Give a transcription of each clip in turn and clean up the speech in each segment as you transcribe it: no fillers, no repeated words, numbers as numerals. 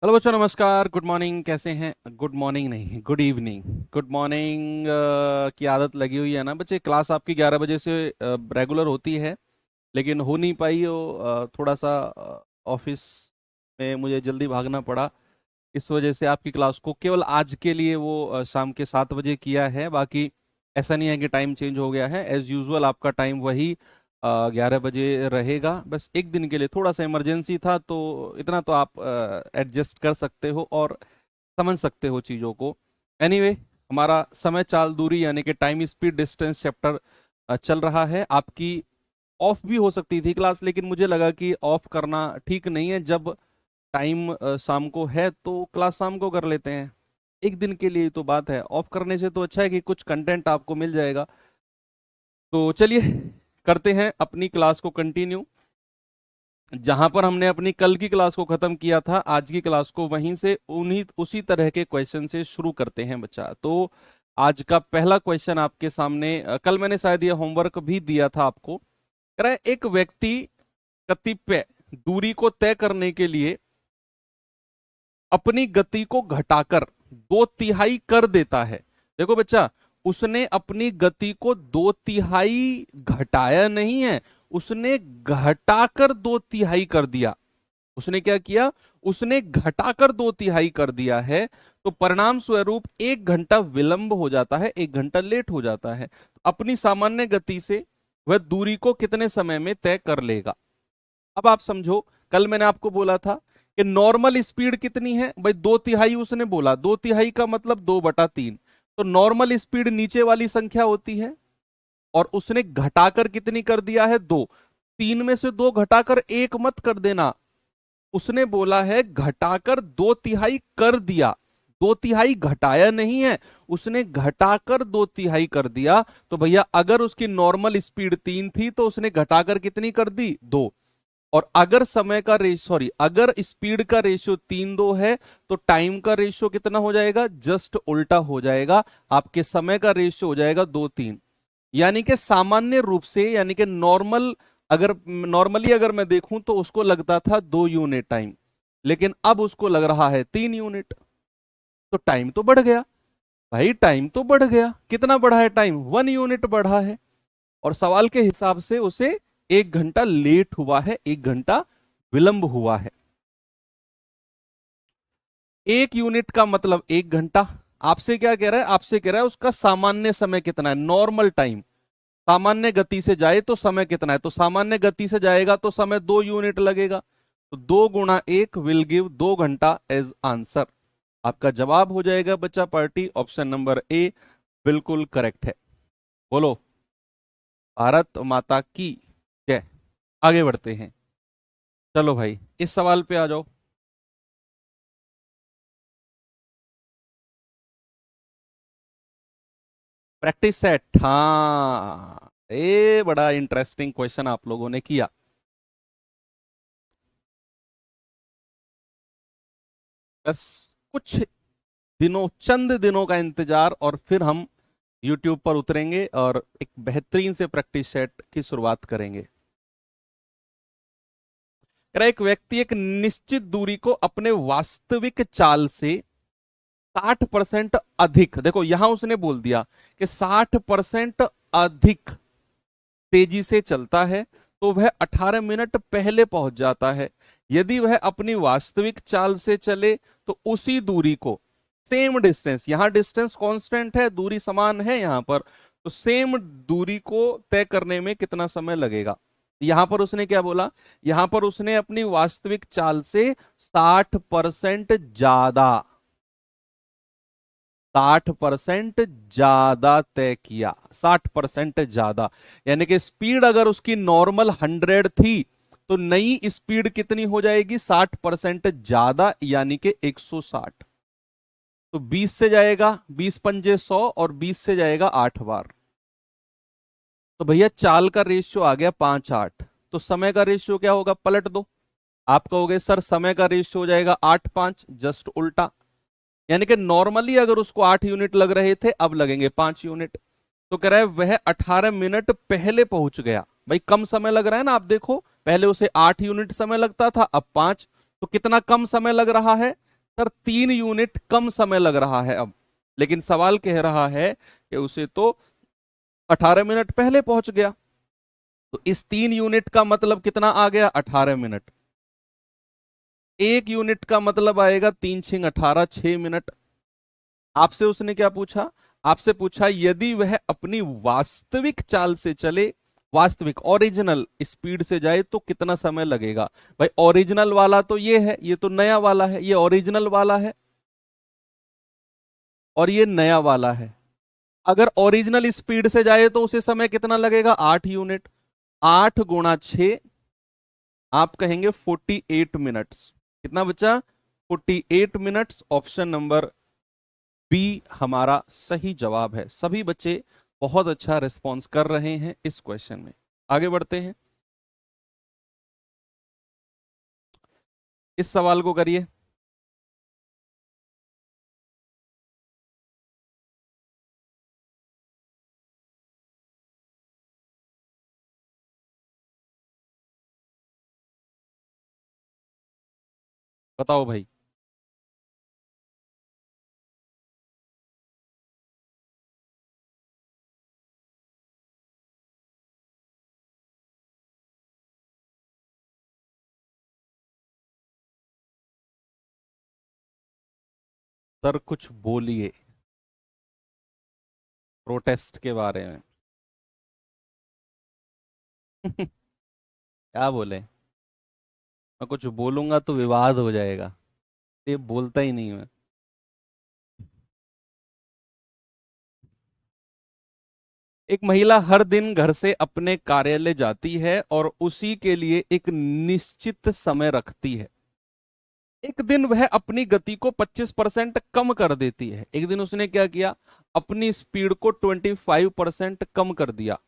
Hello बच्चों, नमस्कार। Good morning. कैसे हैं? गुड मॉर्निंग नहीं, गुड इवनिंग। गुड मॉर्निंग की आदत लगी हुई है ना बच्चे। क्लास आपकी 11 बजे से रेगुलर होती है, लेकिन हो नहीं पाई वो। थोड़ा सा ऑफिस में मुझे जल्दी भागना पड़ा। इस वजह से आपकी क्लास को केवल आज के लिए वो शाम के 7 बजे किया है। बाकी ऐसा नहीं है कि टाइम चेंज हो गया है। एज यूजुअल आपका टाइम वही 11 बजे रहेगा। बस एक दिन के लिए थोड़ा सा इमरजेंसी था, तो इतना तो आप एडजस्ट कर सकते हो और समझ सकते हो चीज़ों को। एनीवे, हमारा समय चाल दूरी यानी कि टाइम स्पीड डिस्टेंस चैप्टर चल रहा है। आपकी ऑफ भी हो सकती थी क्लास, लेकिन मुझे लगा कि ऑफ करना ठीक नहीं है। जब टाइम शाम को है तो क्लास शाम को कर लेते हैं। एक दिन के लिए तो बात है, ऑफ करने से तो अच्छा है कि कुछ कंटेंट आपको मिल जाएगा। तो चलिए करते हैं अपनी क्लास को कंटिन्यू। जहां पर हमने अपनी कल की क्लास को खत्म किया था, आज की क्लास को वहीं से उन्हीं उसी तरह के क्वेश्चन से शुरू करते हैं बच्चा। तो आज का पहला क्वेश्चन आपके सामने, कल मैंने शायद ये होमवर्क भी दिया था आपको। कह रहा है एक व्यक्ति कतिपय दूरी को तय करने के लिए अपनी गति को घटाकर 2/3 कर देता है। देखो बच्चा, उसने अपनी गति को 2/3 घटाया नहीं है, उसने घटाकर 2/3 कर दिया। उसने क्या किया? उसने घटाकर 2/3 कर दिया है। तो परिणाम स्वरूप 1 घंटा विलंब हो जाता है, 1 घंटा लेट हो जाता है। तो अपनी सामान्य गति से वह दूरी को कितने समय में तय कर लेगा? अब आप समझो, कल मैंने आपको बोला था कि नॉर्मल स्पीड कितनी है भाई? 2/3 उसने बोला। 2/3 का मतलब 2/3। तो नॉर्मल स्पीड नीचे वाली संख्या होती है, और उसने घटाकर कितनी कर दिया है? 2। 3 में से 2 घटाकर 1 मत कर देना। उसने बोला है घटाकर 2/3 कर दिया। 2/3 घटाया नहीं है, उसने घटाकर 2/3 कर दिया। तो भैया अगर उसकी नॉर्मल स्पीड 3 थी तो उसने घटाकर कितनी कर दी? 2। और अगर समय का रेशियो, सॉरी, अगर स्पीड का रेशियो 3:2 है, तो टाइम का रेशियो कितना हो जाएगा? जस्ट उल्टा हो जाएगा। आपके समय का रेशियो हो जाएगा 2:3। यानी कि सामान्य रूप से, यानी कि नॉर्मली अगर मैं देखूं तो उसको लगता था 2 यूनिट टाइम, लेकिन अब उसको लग रहा है 3 यूनिट। तो टाइम तो बढ़ गया भाई, टाइम तो बढ़ गया। कितना बढ़ा है टाइम? 1 यूनिट बढ़ा है। और सवाल के हिसाब से उसे 1 घंटा लेट हुआ है, 1 घंटा विलंब हुआ है। 1 यूनिट का मतलब 1 घंटा। आपसे क्या कह रहा है? आपसे कह रहा है उसका सामान्य समय कितना है, नॉर्मल टाइम। सामान्य गति से जाए तो समय कितना है? तो सामान्य गति से जाएगा तो समय 2 यूनिट लगेगा। तो 2 × 1 विल गिव 2 घंटा एज आंसर। आपका जवाब हो जाएगा बच्चा पार्टी, ऑप्शन नंबर ए बिल्कुल करेक्ट है। बोलो भारत माता की जय। आगे बढ़ते हैं। चलो भाई, इस सवाल पे आ जाओ। प्रैक्टिस सेट, हाँ, ये बड़ा इंटरेस्टिंग क्वेश्चन आप लोगों ने किया। बस कुछ दिनों, चंद दिनों का इंतजार और फिर हम YouTube पर उतरेंगे और एक बेहतरीन से प्रैक्टिस सेट की शुरुआत करेंगे। कह रहा है, एक व्यक्ति एक निश्चित दूरी को अपने वास्तविक चाल से 60% अधिक, देखो यहां उसने बोल दिया कि 60% अधिक तेजी से चलता है, तो वह 18 मिनट पहले पहुंच जाता है। यदि वह अपनी वास्तविक चाल से चले तो उसी दूरी को, सेम डिस्टेंस, यहां डिस्टेंस कांस्टेंट है, दूरी समान है यहां पर, तो सेम दूरी को तय करने में कितना समय लगेगा? यहां पर उसने क्या बोला? यहां पर उसने अपनी वास्तविक चाल से 60% ज्यादा, 60% ज्यादा तय किया। 60% ज्यादा यानी कि स्पीड अगर उसकी नॉर्मल 100 थी, तो नई स्पीड कितनी हो जाएगी? 60% ज्यादा, यानी कि 160। तो 20 से जाएगा, 20 पंजे 100, और 20 से जाएगा 8 बार। तो भैया चाल का रेशियो आ गया 5:8। तो समय का रेशियो क्या होगा? पलट दो। आप कहोगे सर समय का रेशियो हो जाएगा 8:5, जस्ट उल्टा। यानी कि नॉर्मली अगर उसको 8 यूनिट लग रहे थे, अब लगेंगे 5 यूनिट। तो कह रहा है वह 18 मिनट पहले पहुंच गया। भाई कम समय लग रहा है ना, आप देखो, पहले उसे 8 यूनिट समय लगता था, अब 5। तो कितना कम समय लग रहा है? सर 3 यूनिट कम समय लग रहा है अब, लेकिन सवाल कह रहा है कि उसे तो 18 मिनट पहले पहुंच गया। तो इस 3 यूनिट का मतलब कितना आ गया? 18 मिनट। 1 यूनिट का मतलब आएगा 3 × 6 = 18, 6 मिनट। आपसे उसने क्या पूछा? आपसे पूछा यदि वह अपनी वास्तविक चाल से चले, वास्तविक ओरिजिनल स्पीड से जाए तो कितना समय लगेगा। भाई ओरिजिनल वाला तो ये है, ये तो नया वाला है, ये ओरिजिनल वाला है और ये नया वाला है। अगर ओरिजिनल स्पीड से जाए तो उसे समय कितना लगेगा? 8 यूनिट। 8 × 6 आप कहेंगे 48 मिनट्स। कितना बचा? 48 मिनट्स। ऑप्शन नंबर बी हमारा सही जवाब है। सभी बच्चे बहुत अच्छा रिस्पॉन्स कर रहे हैं इस क्वेश्चन में। आगे बढ़ते हैं, इस सवाल को करिए। बताओ भाई। सर कुछ बोलिए प्रोटेस्ट के बारे में। क्या बोले? मैं कुछ बोलूंगा तो विवाद हो जाएगा, ये बोलता ही नहीं मैं। एक महिला हर दिन घर से अपने कार्यालय जाती है और उसी के लिए एक निश्चित समय रखती है। एक दिन वह अपनी गति को 25% कम कर देती है। एक दिन उसने क्या किया? अपनी स्पीड को 25% कम कर दिया।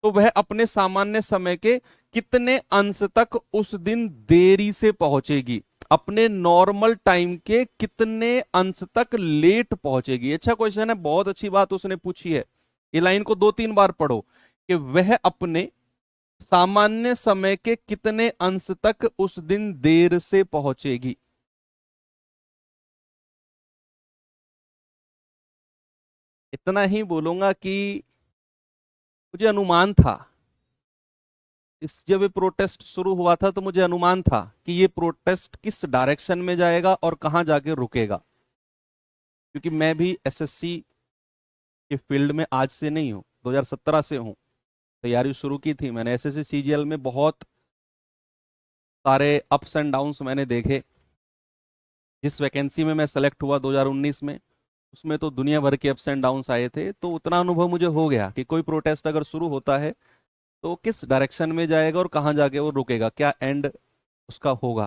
तो वह अपने सामान्य समय के कितने अंश तक उस दिन देरी से पहुंचेगी? अपने नॉर्मल टाइम के कितने अंश तक लेट पहुंचेगी? अच्छा क्वेश्चन है, बहुत अच्छी बात उसने पूछी है। ये लाइन को 2-3 बार पढ़ो कि वह अपने सामान्य समय के कितने अंश तक उस दिन देर से पहुंचेगी। इतना ही बोलूंगा कि मुझे अनुमान था, इस जब ये प्रोटेस्ट शुरू हुआ था तो मुझे अनुमान था कि ये प्रोटेस्ट किस डायरेक्शन में जाएगा और कहां जाके रुकेगा। क्योंकि मैं भी एसएससी के फील्ड में आज से नहीं हूं, 2017 से हूं। तैयारी शुरू की थी मैंने एसएससी सीजीएल में, बहुत सारे अप्स एंड डाउन्स मैंने देखे। जिस वैकेंसी में मैं सेलेक्ट हुआ 2019 में, उसमें तो दुनिया भर के अप्स एंड डाउन्स आए थे। तो उतना अनुभव मुझे हो गया कि कोई प्रोटेस्ट अगर शुरू होता है तो किस डायरेक्शन में जाएगा और कहां जाके वो रुकेगा, क्या एंड उसका होगा।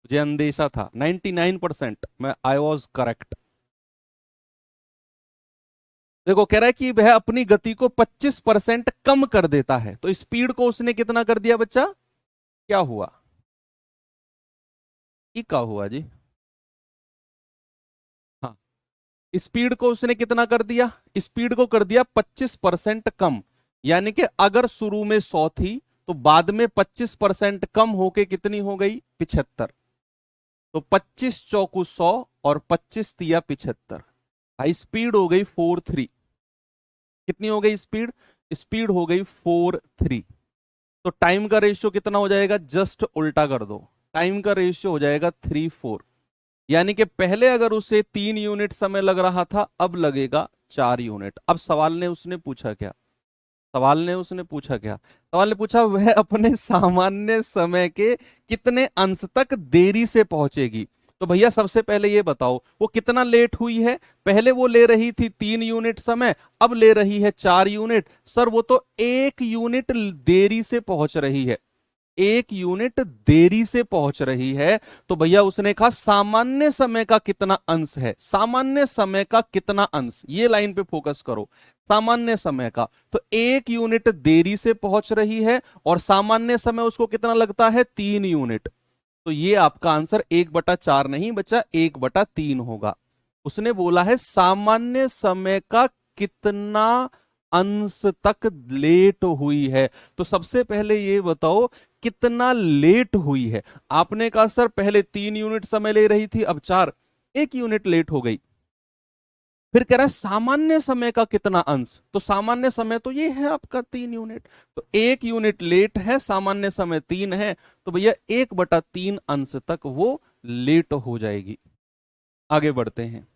मुझे अंदेशा था 99% मैं आई वॉज करेक्ट। देखो कह रहा है कि वह अपनी गति को 25% कम कर देता है। तो स्पीड को उसने कितना कर दिया बच्चा? क्या हुआ? ई का हुआ जी। हाँ, स्पीड को उसने कितना कर दिया? स्पीड को कर दिया 25% कम। यानी कि अगर शुरू में 100 थी तो बाद में 25% कम होके कितनी हो गई? 75। तो 25 चौकू 100 और 25 तिया 75। हाई स्पीड हो गई 43। कितनी हो गई स्पीड? स्पीड हो गई 43। तो टाइम का रेशियो कितना हो जाएगा? जस्ट उल्टा कर दो, टाइम का रेशियो हो जाएगा 3:4। यानी कि पहले अगर उसे 3 यूनिट समय लग रहा था, अब लगेगा 4 यूनिट। अब सवाल ने उसने पूछा क्या? सवाल ने उसने पूछा क्या? सवाल ने पूछा वह अपने सामान्य समय के कितने अंश तक देरी से पहुंचेगी। तो भैया सबसे पहले ये बताओ वो कितना लेट हुई है। पहले वो ले रही थी 3 यूनिट समय, अब ले रही है 4 यूनिट। सर वो तो 1 यूनिट देरी से पहुंच रही है, 1 यूनिट देरी से पहुंच रही है। तो भैया उसने कहा सामान्य समय का कितना अंश है, सामान्य समय का कितना अंश, ये लाइन पे फोकस करो। सामान्य समय का, तो 1 यूनिट देरी से पहुंच रही है और सामान्य समय उसको कितना लगता है? 3 यूनिट। तो ये आपका आंसर 1/4 नहीं बच्चा, 1/3 होगा। उसने बोला है सामान्य समय का कितना अंश तक लेट हुई है। तो सबसे पहले ये बताओ कितना लेट हुई है। आपने कहा सर पहले 3 यूनिट समय ले रही थी, अब 4, 1 यूनिट लेट हो गई। फिर कह रहा है सामान्य समय का कितना अंश, तो सामान्य समय तो ये है आपका 3 यूनिट, तो 1 यूनिट लेट है, सामान्य समय 3 है, तो भैया 1/3 अंश तक वो लेट हो जाएगी। आगे बढ़ते हैं।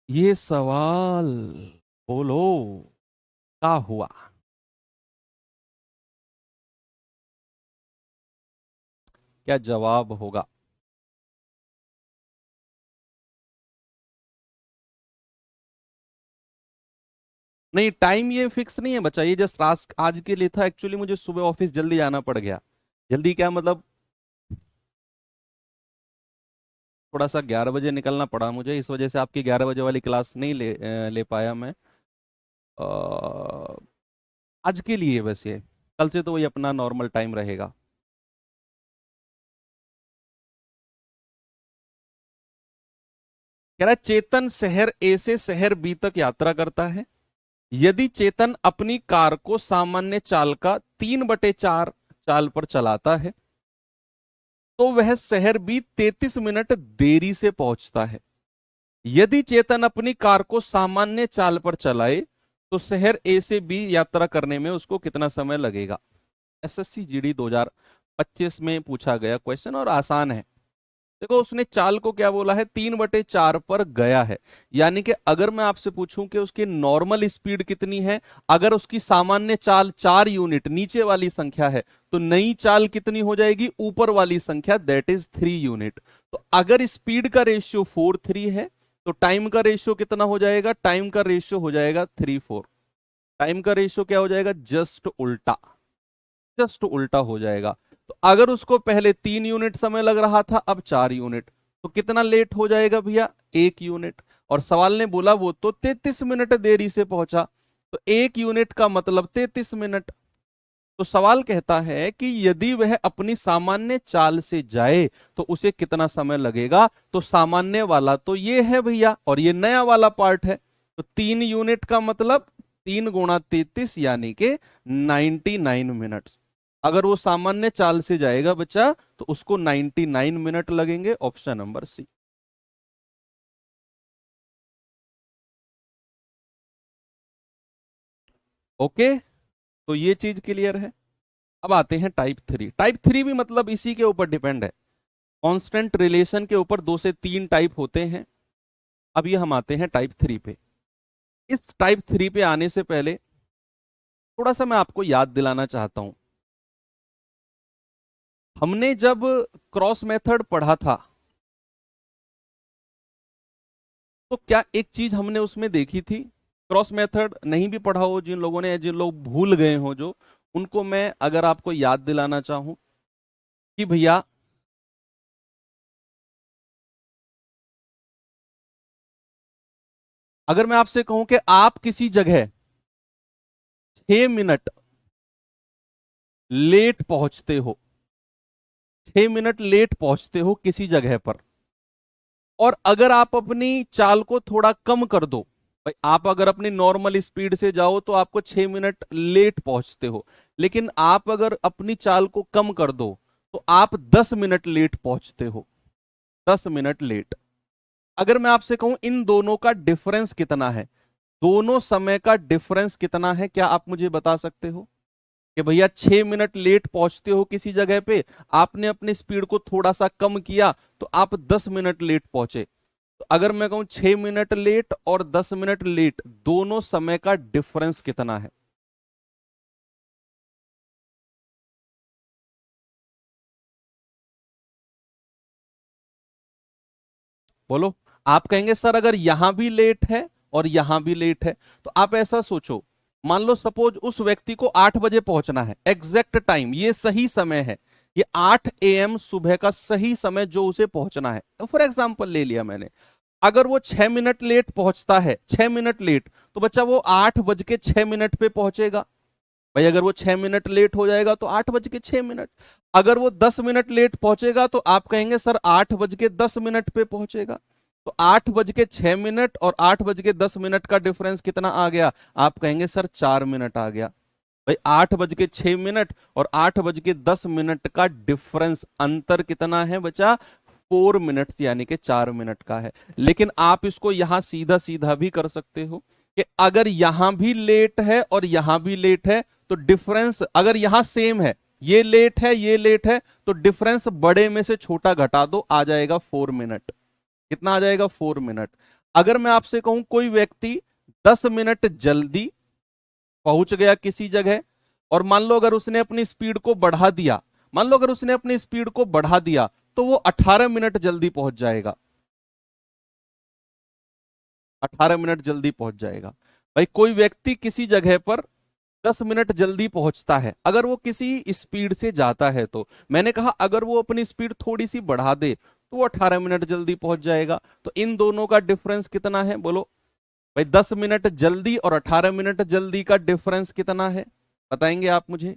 ये सवाल बोलो क्या हुआ। क्या जवाब होगा। नहीं टाइम ये फिक्स नहीं है बच्चा, ये जस्ट आज के लिए था। एक्चुअली मुझे सुबह ऑफिस जल्दी जाना पड़ गया। जल्दी क्या मतलब, थोड़ा सा 11 बजे निकलना पड़ा मुझे, इस वजह से आपकी 11 बजे वाली क्लास नहीं ले पाया मैं। आज के लिए बस ये, कल से तो वही अपना नॉर्मल टाइम रहेगा। कह रहा है चेतन शहर ए से शहर बी तक यात्रा करता है। यदि चेतन अपनी कार को सामान्य चाल का 3/4 चाल पर चलाता है तो वह शहर बी 33 मिनट देरी से पहुंचता है। यदि चेतन अपनी कार को सामान्य चाल पर चलाए तो शहर ए से बी यात्रा करने में उसको कितना समय लगेगा। एसएससी जीडी 2025 में पूछा गया क्वेश्चन और आसान है। देखो उसने चाल को क्या बोला है, 3/4 पर गया है। यानी कि अगर मैं आपसे पूछूं कि उसकी नॉर्मल स्पीड कितनी है, अगर उसकी सामान्य चाल 4 यूनिट नीचे वाली संख्या है तो नई चाल कितनी हो जाएगी, ऊपर वाली संख्या, दैट इज 3 यूनिट। तो अगर स्पीड का रेशियो 4:3 है तो टाइम का रेशियो कितना हो जाएगा, टाइम का रेशियो हो जाएगा 3:4। टाइम का रेशियो क्या हो जाएगा, जस्ट उल्टा, जस्ट उल्टा हो जाएगा। तो अगर उसको पहले 3 यूनिट समय लग रहा था, अब 4 यूनिट, तो कितना लेट हो जाएगा भैया, 1 यूनिट। और सवाल ने बोला वो तो 33 मिनट देरी से पहुंचा, तो 1 यूनिट का मतलब 33 मिनट। तो सवाल कहता है कि यदि वह अपनी सामान्य चाल से जाए तो उसे कितना समय लगेगा। तो सामान्य वाला तो ये है भैया और ये नया वाला पार्ट है, तो 3 यूनिट का मतलब 3 × 33 यानी कि 99 मिनट। अगर वो सामान्य चाल से जाएगा बच्चा तो उसको 99 मिनट लगेंगे। Option number C. ओके, तो ये चीज क्लियर है। अब आते हैं टाइप 3। टाइप 3 भी मतलब इसी के ऊपर डिपेंड है, कांस्टेंट रिलेशन के ऊपर 2 से 3 टाइप होते हैं। अब ये हम आते हैं टाइप 3 पे। इस टाइप 3 पे आने से पहले थोड़ा सा मैं आपको याद दिलाना चाहता हूं। हमने जब क्रॉस मेथड पढ़ा था तो क्या एक चीज हमने उसमें देखी थी, क्रॉस मेथड नहीं भी पढ़ा हो, जिन लोगों ने, जिन लोग भूल गए हो जो, उनको मैं अगर आपको याद दिलाना चाहूं कि भैया अगर मैं आपसे कहूं कि आप किसी जगह 6 मिनट लेट पहुंचते हो, 6 मिनट लेट पहुंचते हो किसी जगह पर, और अगर आप अपनी चाल को थोड़ा कम कर दो, भाई आप अगर अपनी नॉर्मल स्पीड से जाओ तो आपको 6 मिनट लेट पहुंचते हो, लेकिन आप अगर अपनी चाल को कम कर दो तो आप 10 मिनट लेट पहुंचते हो, 10 मिनट लेट। अगर मैं आपसे कहूं इन दोनों का डिफरेंस कितना है, दोनों समय का डिफरेंस कितना है, क्या आप मुझे बता सकते हो कि भैया 6 मिनट लेट पहुंचते हो किसी जगह पे, आपने अपनी स्पीड को थोड़ा सा कम किया तो आप 10 मिनट लेट पहुंचे। तो अगर मैं कहूं 6 मिनट लेट और 10 मिनट लेट, दोनों समय का डिफरेंस कितना है। बोलो। आप कहेंगे सर अगर यहां भी लेट है और यहां भी लेट है, तो आप ऐसा सोचो, मान लो सपोज उस व्यक्ति को 8 बजे पहुंचना है, एग्जैक्ट टाइम, ये सही समय है, ये 8 AM सुबह का सही समय जो उसे पहुंचना है, तो फॉर एग्जाम्पल ले लिया मैंने। अगर वो 6 मिनट लेट पहुंचता है, 6 मिनट लेट, तो बच्चा वो 8 बज के 6 मिनट पे पहुंचेगा। भाई अगर वो 6 मिनट लेट हो जाएगा तो 8 बज के 6 मिनट। अगर वो 10 मिनट लेट पहुंचेगा तो आप कहेंगे सर 8 बज के 10 मिनट पे पहुंचेगा। तो 8:06 और 8:10 का डिफरेंस कितना आ गया? आप कहेंगे सर 4 मिनट आ गया। भाई 8:06 और 8:10 का डिफरेंस, अंतर कितना है बचा? 4 मिनट्स, यानी कि 4 मिनट का है। लेकिन आप इसको यहां सीधा सीधा भी कर सकते हो कि अगर यहां भी लेट है और यहां भी लेट है तो डिफरेंस अगर यहां सेम है, ये लेट है ये लेट है, तो डिफरेंस बड़े में से छोटा घटा दो, आ जाएगा 4 मिनट। कितना आ जाएगा? 4 मिनट। अगर मैं आपसे कहूं कोई व्यक्ति 10 मिनट जल्दी पहुंच गया किसी जगह, और मान लो अगर उसने अपनी स्पीड को बढ़ा दिया, मान लो अगर उसने अपनी स्पीड को बढ़ा दिया, तो वो 18 मिनट जल्दी पहुंच जाएगा। 18 मिनट जल्दी पहुंच जाएगा। भाई कोई व्यक्ति किसी जगह पर 10 मिनट जल्दी पहुंचता है, अगर वो किसी स्पीड से जाता है, तो मैंने कहा अगर वो अपनी स्पीड थोड़ी सी बढ़ा दे तो वो 18 मिनट जल्दी पहुंच जाएगा। तो इन दोनों का डिफरेंस कितना है बोलो? भाई 10 मिनट जल्दी और 18 मिनट जल्दी का डिफरेंस कितना है, बताएंगे आप मुझे?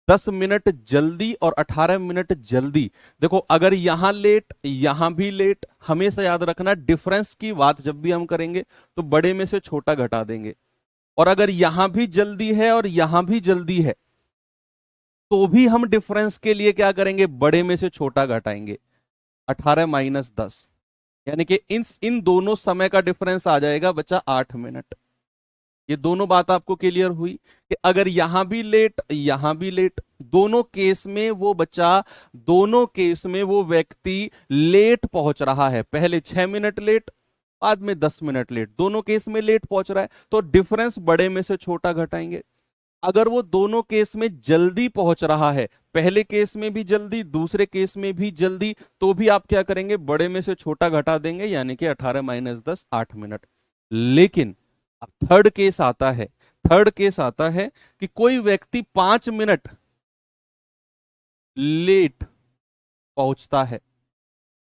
10 मिनट जल्दी और 18 मिनट जल्दी। देखो अगर यहां लेट यहां भी लेट, हमेशा याद रखना डिफरेंस की बात जब भी हम करेंगे तो बड़े में से छोटा घटा देंगे। और अगर यहां भी जल्दी है और यहां भी जल्दी है, तो भी हम डिफरेंस के लिए क्या करेंगे? बड़े में से छोटा घटाएंगे। 18 - 10, यानी कि इन दोनों समय का डिफरेंस आ जाएगा बच्चा 8 मिनट। ये दोनों बात आपको क्लियर हुई कि अगर यहां भी लेट यहां भी लेट, दोनों केस में वो बच्चा, दोनों केस में वो व्यक्ति लेट पहुंच रहा है। पहले 6 मिनट लेट, बाद में 10 मिनट लेट, दोनों केस में लेट पहुंच रहा है, तो डिफरेंस बड़े में से छोटा घटाएंगे। अगर वो दोनों केस में जल्दी पहुंच रहा है, पहले केस में भी जल्दी दूसरे केस में भी जल्दी, तो भी आप क्या करेंगे? बड़े में से छोटा घटा देंगे, यानी कि 18 - 10 8 मिनट। लेकिन अब थर्ड केस आता है। थर्ड केस आता है कि कोई व्यक्ति 5 मिनट लेट पहुंचता है,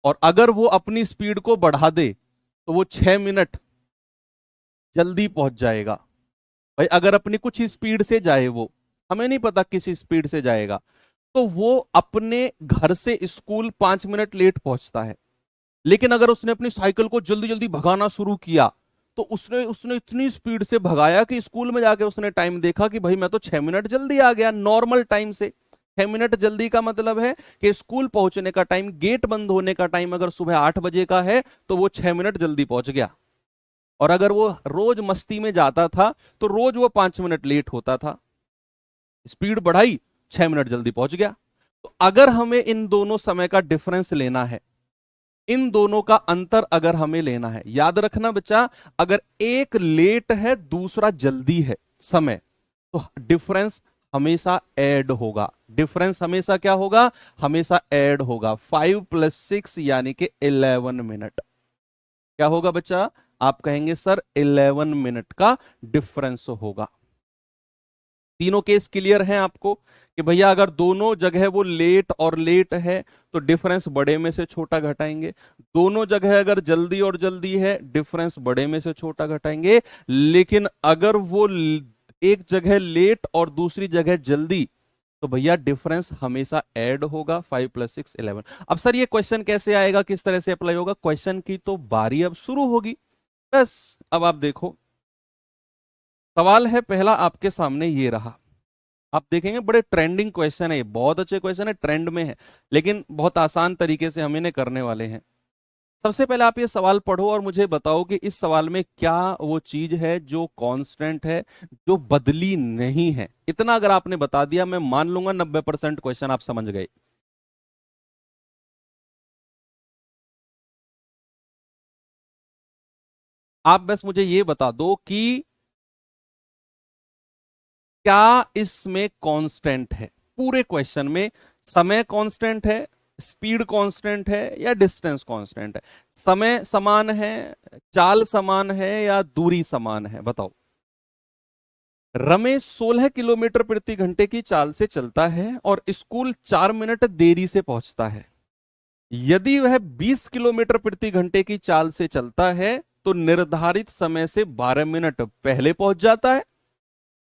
और अगर वो अपनी स्पीड को बढ़ा दे तो वो 6 मिनट जल्दी पहुंच जाएगा। भाई अगर अपनी कुछ स्पीड से जाए, वो हमें नहीं पता किस स्पीड से जाएगा, तो वो अपने घर से स्कूल 5 मिनट लेट पहुंचता है। लेकिन अगर उसने अपनी साइकिल को जल्दी जल्दी भगाना शुरू किया, तो उसने उसने इतनी स्पीड से भगाया कि स्कूल में जाके उसने टाइम देखा कि भाई मैं तो 6 मिनट जल्दी आ गया नॉर्मल टाइम से। 6 मिनट जल्दी का मतलब है कि स्कूल पहुंचने का टाइम, गेट बंद होने का टाइम अगर सुबह 8 बजे का है, तो वो 6 मिनट जल्दी पहुंच गया। और अगर वो रोज मस्ती में जाता था तो रोज वो 5 मिनट लेट होता था। स्पीड बढ़ाई, 6 मिनट जल्दी पहुंच गया। तो अगर हमें इन दोनों समय का डिफरेंस लेना है, इन दोनों का अंतर अगर हमें लेना है, याद रखना बच्चा, अगर एक लेट है दूसरा जल्दी है समय, तो डिफरेंस हमेशा ऐड होगा। डिफरेंस हमेशा क्या होगा? हमेशा ऐड होगा। 5 + 6 यानी कि 11 मिनट। क्या होगा बच्चा? आप कहेंगे सर 11 मिनट का डिफरेंस होगा। तीनों केस क्लियर हैं आपको कि भैया अगर दोनों जगह वो लेट और लेट है तो डिफरेंस बड़े में से छोटा घटाएंगे, दोनों जगह अगर जल्दी और जल्दी है डिफरेंस बड़े में से छोटा घटाएंगे। लेकिन अगर वो एक जगह लेट और दूसरी जगह जल्दी, तो भैया डिफरेंस हमेशा ऐड होगा। 5 + 6 11। अब सर ये क्वेश्चन कैसे आएगा, किस तरह से अप्लाई होगा? क्वेश्चन की तो बारी अब शुरू होगी। बस अब आप देखो, सवाल है पहला आपके सामने ये रहा। आप देखेंगे बड़े ट्रेंडिंग क्वेश्चन है, ये बहुत अच्छे क्वेश्चन है, ट्रेंड में है, लेकिन बहुत आसान तरीके से हम इन्हें करने वाले हैं। सबसे पहले आप ये सवाल पढ़ो और मुझे बताओ कि इस सवाल में क्या वो चीज है जो कांस्टेंट है, जो बदली नहीं है। इतना अगर आपने बता दिया, मैं मान लूंगा 90% क्वेश्चन आप समझ गए। आप बस मुझे ये बता दो कि क्या इसमें कांस्टेंट है, पूरे क्वेश्चन में समय कांस्टेंट है, स्पीड कांस्टेंट है, या डिस्टेंस कांस्टेंट है? समय समान है, चाल समान है, या दूरी समान है, बताओ। रमेश 16 किलोमीटर प्रति घंटे की चाल से चलता है और स्कूल 4 मिनट देरी से पहुंचता है। यदि वह 20 किलोमीटर प्रति घंटे की चाल से चलता है तो निर्धारित समय से 12 मिनट पहले पहुंच जाता है।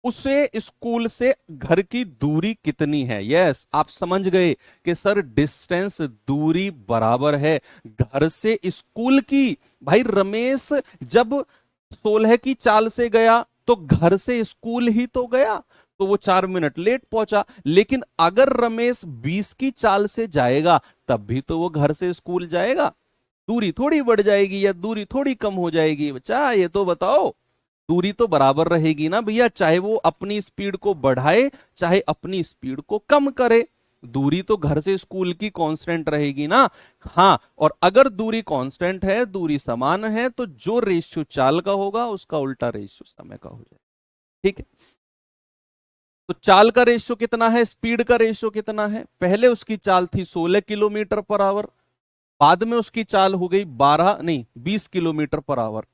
उसे स्कूल से घर की दूरी कितनी है। यस, आप समझ गए कि सर डिस्टेंस दूरी बराबर है घर से स्कूल की। भाई रमेश जब 16 की चाल से गया तो घर से स्कूल ही तो गया, तो वो 4 मिनट लेट पहुंचा। लेकिन अगर रमेश 20 की चाल से जाएगा तब भी तो वो घर से स्कूल जाएगा। दूरी थोड़ी बढ़ जाएगी या दूरी थोड़ी कम हो जाएगी बच्चा, ये तो बताओ। दूरी तो बराबर रहेगी ना भैया, चाहे वो अपनी स्पीड को बढ़ाए चाहे अपनी स्पीड को कम करे। दूरी तो घर से स्कूल की कांस्टेंट रहेगी ना। हाँ, और अगर दूरी कांस्टेंट है, दूरी समान है, तो जो रेशियो चाल का होगा उसका उल्टा रेशियो समय का हो जाएगा। ठीक है, तो चाल का रेशियो कितना है, स्पीड का रेशियो कितना है। पहले उसकी चाल थी 16 किलोमीटर पर आवर, बाद में उसकी चाल हो गई 20 किलोमीटर पर आवर।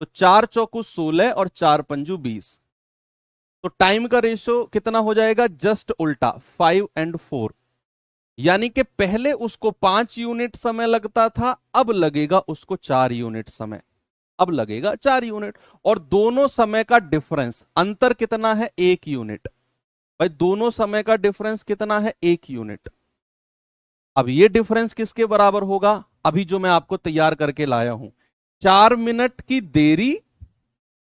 तो 4 चौकू 16 और 4 पंजू 20, तो टाइम का रेशियो कितना हो जाएगा, जस्ट उल्टा 5 और 4। यानी कि पहले उसको 5 यूनिट समय लगता था, अब लगेगा उसको 4 यूनिट समय, अब लगेगा 4 यूनिट। और दोनों समय का डिफरेंस, अंतर कितना है, 1 यूनिट। भाई दोनों समय का डिफरेंस कितना है, 1 यूनिट। अब ये डिफरेंस किसके बराबर होगा, अभी जो मैं आपको तैयार करके लाया हूं, 4 मिनट की देरी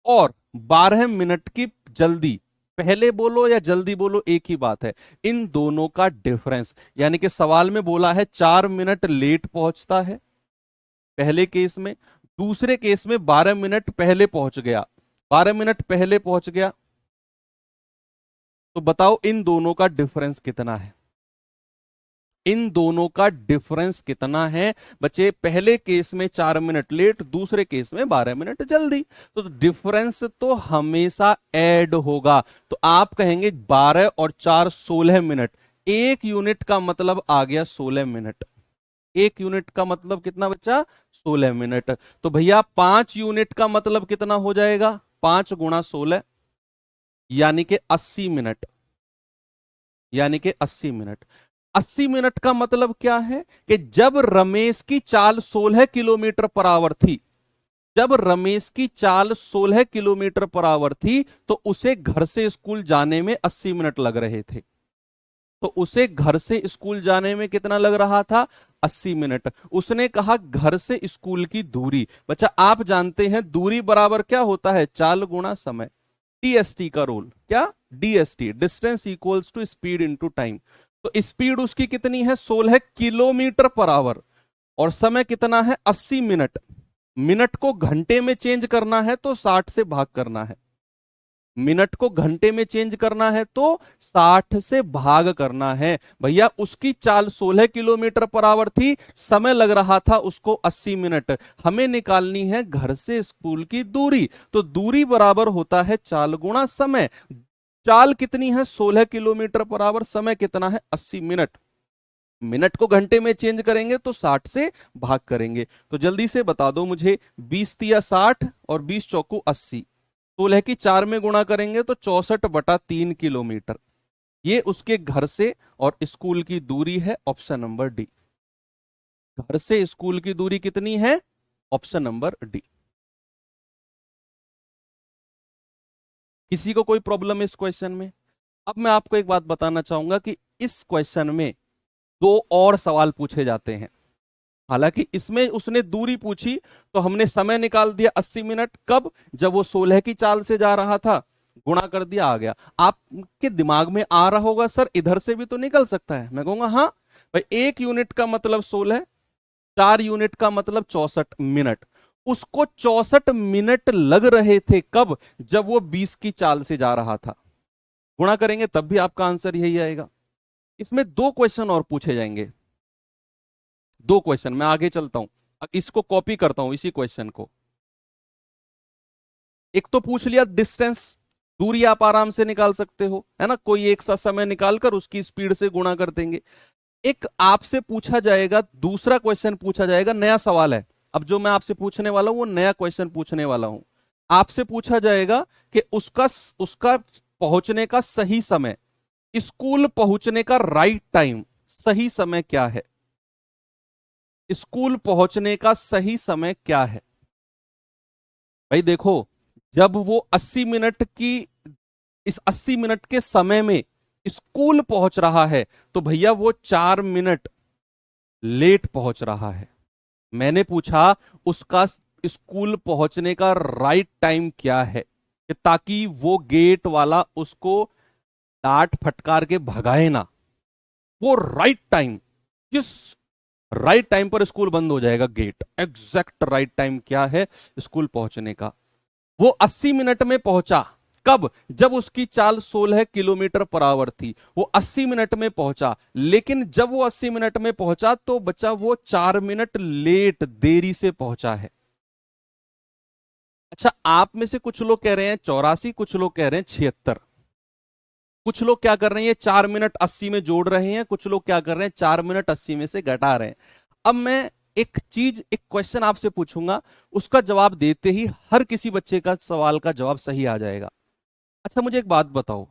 और 12 मिनट की जल्दी। पहले बोलो या जल्दी बोलो एक ही बात है, इन दोनों का डिफरेंस। यानी कि सवाल में बोला है 4 मिनट लेट पहुंचता है पहले केस में, दूसरे केस में 12 मिनट पहले पहुंच गया, 12 मिनट पहले पहुंच गया। तो बताओ इन दोनों का डिफरेंस कितना है, इन दोनों का डिफरेंस कितना है बच्चे। पहले केस में 4 मिनट लेट, दूसरे केस में 12 मिनट जल्दी, तो डिफरेंस तो हमेशा ऐड होगा। तो आप कहेंगे 12 और 4 16 मिनट, 1 यूनिट का मतलब आ गया 16 मिनट। 1 यूनिट का मतलब कितना बच्चा, 16 मिनट। तो भैया 5 यूनिट का मतलब कितना हो जाएगा, 5 गुणा 16, यानी कि 80 मिनट, यानी कि 80 मिनट। 80 मिनट का मतलब क्या है कि जब रमेश की चाल 16 किलोमीटर पर आवर थी, जब रमेश की चाल 16 किलोमीटर पर आवर थी, तो उसे घर से स्कूल जाने में 80 मिनट लग रहे थे। तो उसे घर से स्कूल जाने में कितना लग रहा था, 80 मिनट। उसने कहा घर से स्कूल की दूरी, बच्चा आप जानते हैं दूरी बराबर क्या होता है, चाल गुणा समय। डीएसटी का रूल, क्या, DST, distance equals to speed into time. तो स्पीड उसकी कितनी है, 16 किलोमीटर पर आवर, और समय कितना है, 80 मिनट। मिनट को घंटे में चेंज करना है तो 60 से भाग करना है, मिनट को घंटे में चेंज करना है तो 60 से भाग करना है। भैया उसकी चाल 16 किलोमीटर पर आवर थी, समय लग रहा था उसको 80 मिनट। हमें निकालनी है घर से स्कूल की दूरी, तो दूरी बराबर होता है चाल गुणा समय। चाल कितनी है, 16 किलोमीटर पर आवर, समय कितना है, 80 मिनट। मिनट को घंटे में चेंज करेंगे तो 60 से भाग करेंगे। तो जल्दी से बता दो मुझे, 20 × 60 और 20 × 4 = 80, 16 की 4 में गुणा करेंगे तो 64/3 किलोमीटर। ये उसके घर से और स्कूल की दूरी है, ऑप्शन नंबर डी। घर से स्कूल की दूरी कितनी है, ऑप्शन नंबर डी। किसी को कोई प्रॉब्लम इस क्वेश्चन में। अब मैं आपको एक बात बताना चाहूंगा कि इस क्वेश्चन में दो और सवाल पूछे जाते हैं। हालांकि इसमें उसने दूरी पूछी तो हमने समय निकाल दिया 80 मिनट, कब, जब वो 16 की चाल से जा रहा था, गुणा कर दिया, आ गया। आपके दिमाग में आ रहा होगा सर इधर से भी तो निकल सकता है, मैं कहूंगा हाँ भाई, 1 यूनिट का मतलब 16, 4 यूनिट का मतलब 64 मिनट। उसको 64 मिनट लग रहे थे, कब, जब वो 20 की चाल से जा रहा था। गुणा करेंगे तब भी आपका आंसर यही आएगा। इसमें दो क्वेश्चन और पूछे जाएंगे, दो क्वेश्चन। मैं आगे चलता हूं, अब इसको कॉपी करता हूं, इसी क्वेश्चन को। एक तो पूछ लिया डिस्टेंस, दूरी आप आराम से निकाल सकते हो, है ना, कोई एक सा समय निकालकर उसकी स्पीड से गुणा कर देंगे। एक आपसे पूछा जाएगा, दूसरा क्वेश्चन पूछा जाएगा, नया सवाल है। अब जो मैं आपसे पूछने वाला हूं वो नया क्वेश्चन पूछने वाला हूं। आपसे पूछा जाएगा कि उसका उसका पहुंचने का सही समय, स्कूल पहुंचने का राइट टाइम, सही समय क्या है, स्कूल पहुंचने का सही समय क्या है। भाई देखो, जब वो 80 मिनट की इस 80 मिनट के समय में स्कूल पहुंच रहा है, तो भैया वो 4 मिनट लेट पहुंच रहा है। मैंने पूछा उसका स्कूल पहुंचने का राइट टाइम क्या है, कि ताकि वो गेट वाला उसको डांट फटकार के भगाए ना। वो राइट टाइम, किस राइट टाइम पर स्कूल बंद हो जाएगा, गेट एग्जैक्ट राइट टाइम क्या है स्कूल पहुंचने का। वो 80 मिनट में पहुंचा। कब? जब उसकी चाल 16 किलोमीटर पर आवर थी, वो 80 मिनट में पहुंचा। लेकिन जब वो 80 मिनट में पहुंचा तो बच्चा वो 4 मिनट लेट, देरी से पहुंचा है। अच्छा, आप में से कुछ लोग कह रहे हैं 84, कुछ लोग कह रहे हैं 76, कुछ लोग क्या कर रहे हैं, ये 4 मिनट 80 में जोड़ रहे हैं, कुछ लोग क्या कर रहे हैं 4 मिनट 80 में से घटा रहे हैं। अब मैं एक चीज, एक क्वेश्चन आपसे पूछूंगा, उसका जवाब देते ही हर किसी बच्चे का सवाल का जवाब सही आ जाएगा। अच्छा मुझे एक बात बताओ,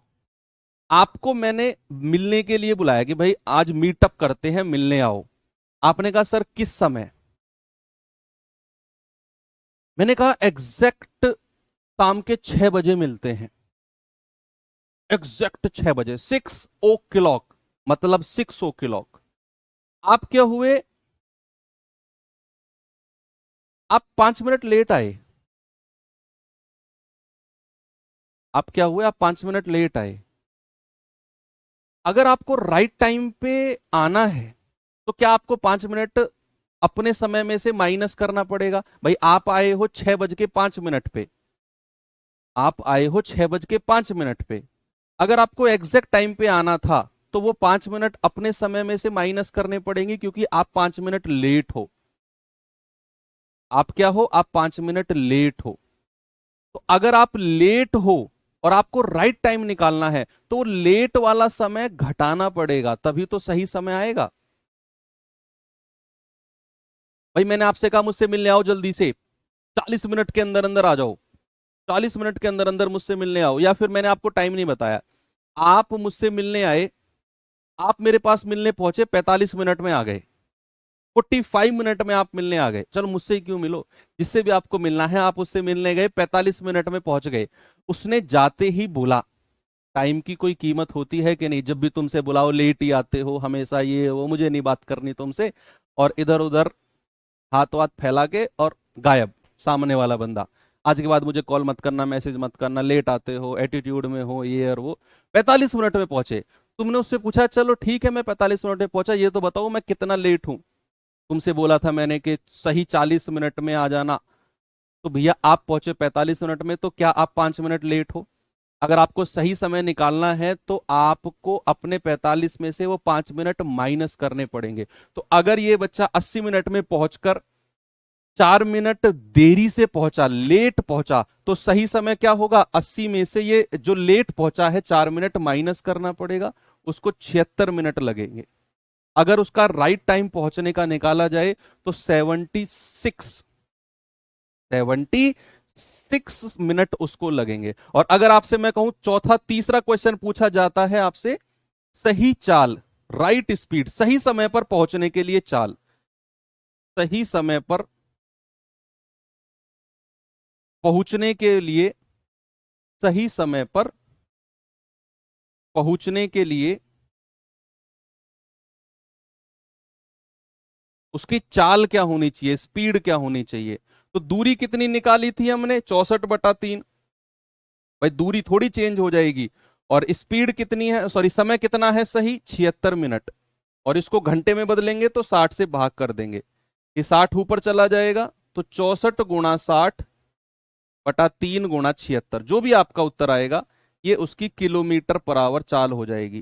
आपको मैंने मिलने के लिए बुलाया कि भाई आज मीटअप करते हैं, मिलने आओ। आपने कहा सर किस समय? मैंने कहा एग्जैक्ट शाम के 6 बजे मिलते हैं। एग्जैक्ट 6 बजे, 6 o'clock, मतलब 6 o'clock। आप क्या हुए, आप 5 मिनट लेट आए। आप क्या हुए, आप 5 मिनट लेट आए। अगर आपको राइट टाइम पे आना है तो क्या आपको 5 मिनट अपने समय में से माइनस करना पड़ेगा? भाई आप आए हो 6 बज के 5 मिनट पे, आप आए हो 6 बज के 5 मिनट पे। अगर आपको एग्जैक्ट टाइम पे आना था तो वो 5 मिनट अपने समय में से माइनस करने पड़ेंगे, क्योंकि आप 5 मिनट लेट हो। आप क्या हो, आप 5 मिनट लेट हो। तो अगर आप लेट हो और आपको राइट टाइम निकालना है तो लेट वाला समय घटाना पड़ेगा, तभी तो सही समय आएगा। भाई मैंने आपसे कहा मुझसे मिलने आओ जल्दी से, 40 मिनट के अंदर अंदर आ जाओ, 40 मिनट के अंदर अंदर मुझसे मिलने आओ, या फिर मैंने आपको टाइम नहीं बताया, आप मुझसे मिलने आए, आप मेरे पास मिलने पहुंचे, 45 मिनट में आ गए, 45 मिनट में आप मिलने आ गए। चलो मुझसे ही क्यों मिलो, जिससे भी आपको मिलना है आप उससे मिलने गए, 45 मिनट में पहुंच गए। उसने जाते ही बोला, टाइम की कोई कीमत होती है कि नहीं? जब भी तुमसे बुलाओ लेट ही आते हो, हमेशा ये वो, मुझे नहीं बात करनी तुमसे, और इधर उधर हाथ वाथ फैला के और गायब सामने वाला बंदा। आज के बाद मुझे कॉल मत करना, मैसेज मत करना, लेट आते हो, एटीट्यूड में हो, ये और वो। 45 मिनट में पहुंचे। तुमने उससे पूछा चलो ठीक है मैं 45 मिनट में पहुंचा, ये तो बताओ मैं कितना लेट हूं? तुमसे बोला था मैंने कि सही 40 मिनट में आ जाना, तो भैया आप पहुंचे 45 मिनट में, तो क्या आप 5 मिनट लेट हो? अगर आपको सही समय निकालना है तो आपको अपने 45 में से वो 5 मिनट माइनस करने पड़ेंगे। तो अगर ये बच्चा 80 मिनट में पहुंचकर 4 मिनट देरी से पहुंचा, लेट पहुंचा, तो सही समय क्या होगा? 80 में से ये जो लेट पहुंचा है 4 मिनट माइनस करना पड़ेगा, उसको 76 मिनट लगेंगे। अगर उसका राइट टाइम पहुंचने का निकाला जाए तो 76 मिनट उसको लगेंगे। और अगर आपसे मैं कहूं चौथा तीसरा क्वेश्चन पूछा जाता है आपसे, सही चाल, राइट स्पीड, सही समय पर पहुंचने के लिए चाल, सही समय पर पहुंचने के लिए, सही समय पर पहुंचने के लिए उसकी चाल क्या होनी चाहिए, स्पीड क्या होनी चाहिए? तो दूरी कितनी निकाली थी हमने? 64/3। भाई दूरी थोड़ी चेंज हो जाएगी। और स्पीड कितनी है, सॉरी समय कितना है सही? 76 मिनट। और इसको घंटे में बदलेंगे तो 60 से भाग कर देंगे, ये 60 ऊपर चला जाएगा, तो 64 × 60/3 × 76, जो भी आपका उत्तर आएगा ये उसकी किलोमीटर पर आवर चाल हो जाएगी।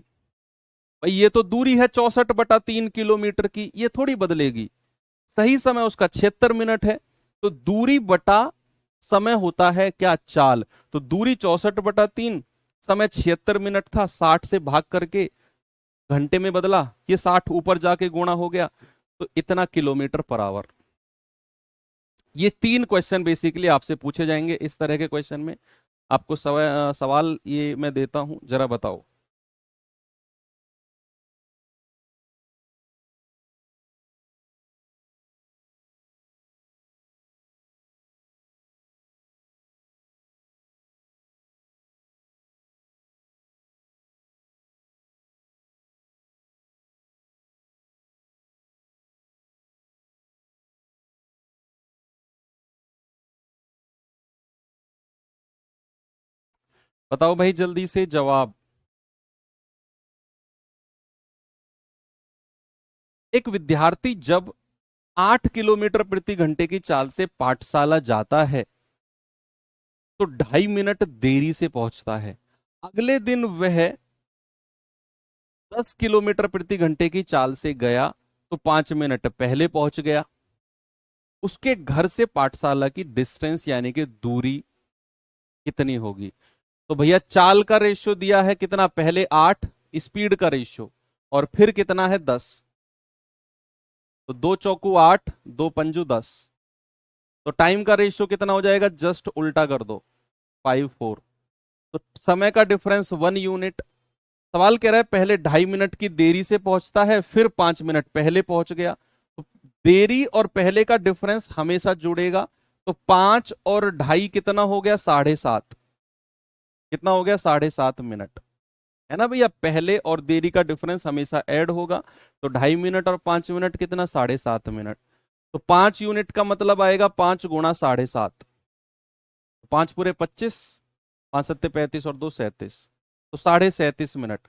भाई ये तो दूरी है 64/3 किलोमीटर की, ये थोड़ी बदलेगी। सही समय उसका 76 मिनट है, तो दूरी बटा समय होता है क्या? चाल। तो दूरी 64/3, समय 76 मिनट था, 60 से भाग करके घंटे में बदला, ये 60 ऊपर जाके गुणा हो गया, तो इतना किलोमीटर पर आवर। ये 3 क्वेश्चन बेसिकली आपसे पूछे जाएंगे इस तरह के क्वेश्चन में। आपको सवाल ये मैं देता हूं, जरा बताओ। बताओ भाई जल्दी से जवाब। एक विद्यार्थी जब 8 किलोमीटर प्रति घंटे की चाल से पाठशाला जाता है तो 2.5 मिनट देरी से पहुंचता है। अगले दिन वह 10 किलोमीटर प्रति घंटे की चाल से गया तो 5 मिनट पहले पहुंच गया। उसके घर से पाठशाला की डिस्टेंस यानी कि दूरी कितनी होगी? तो भैया चाल का रेशियो दिया है कितना, पहले 8, स्पीड का रेशियो, और फिर कितना है 10। तो 2 चौकू 8, 2 पंजू 10। तो टाइम का रेशियो कितना हो जाएगा, जस्ट उल्टा कर दो, 5-4। तो समय का डिफरेंस 1 यूनिट। सवाल कह रहा है पहले 2.5 मिनट की देरी से पहुंचता है, फिर 5 मिनट पहले पहुंच गया। तो देरी और पहले का डिफरेंस हमेशा जुड़ेगा। तो 5 और 2.5 कितना हो गया, 7.5। कितना हो गया, 7.5 मिनट, है ना भैया। पहले और देरी का डिफरेंस हमेशा ऐड होगा। तो 2.5 मिनट और 5 मिनट कितना, 7.5 मिनट। तो 5 यूनिट का मतलब आएगा 5 गुणा 7.5। 5 पूरे 25, 5 सत्ते 35 और 2 37। तो 37.5 मिनट।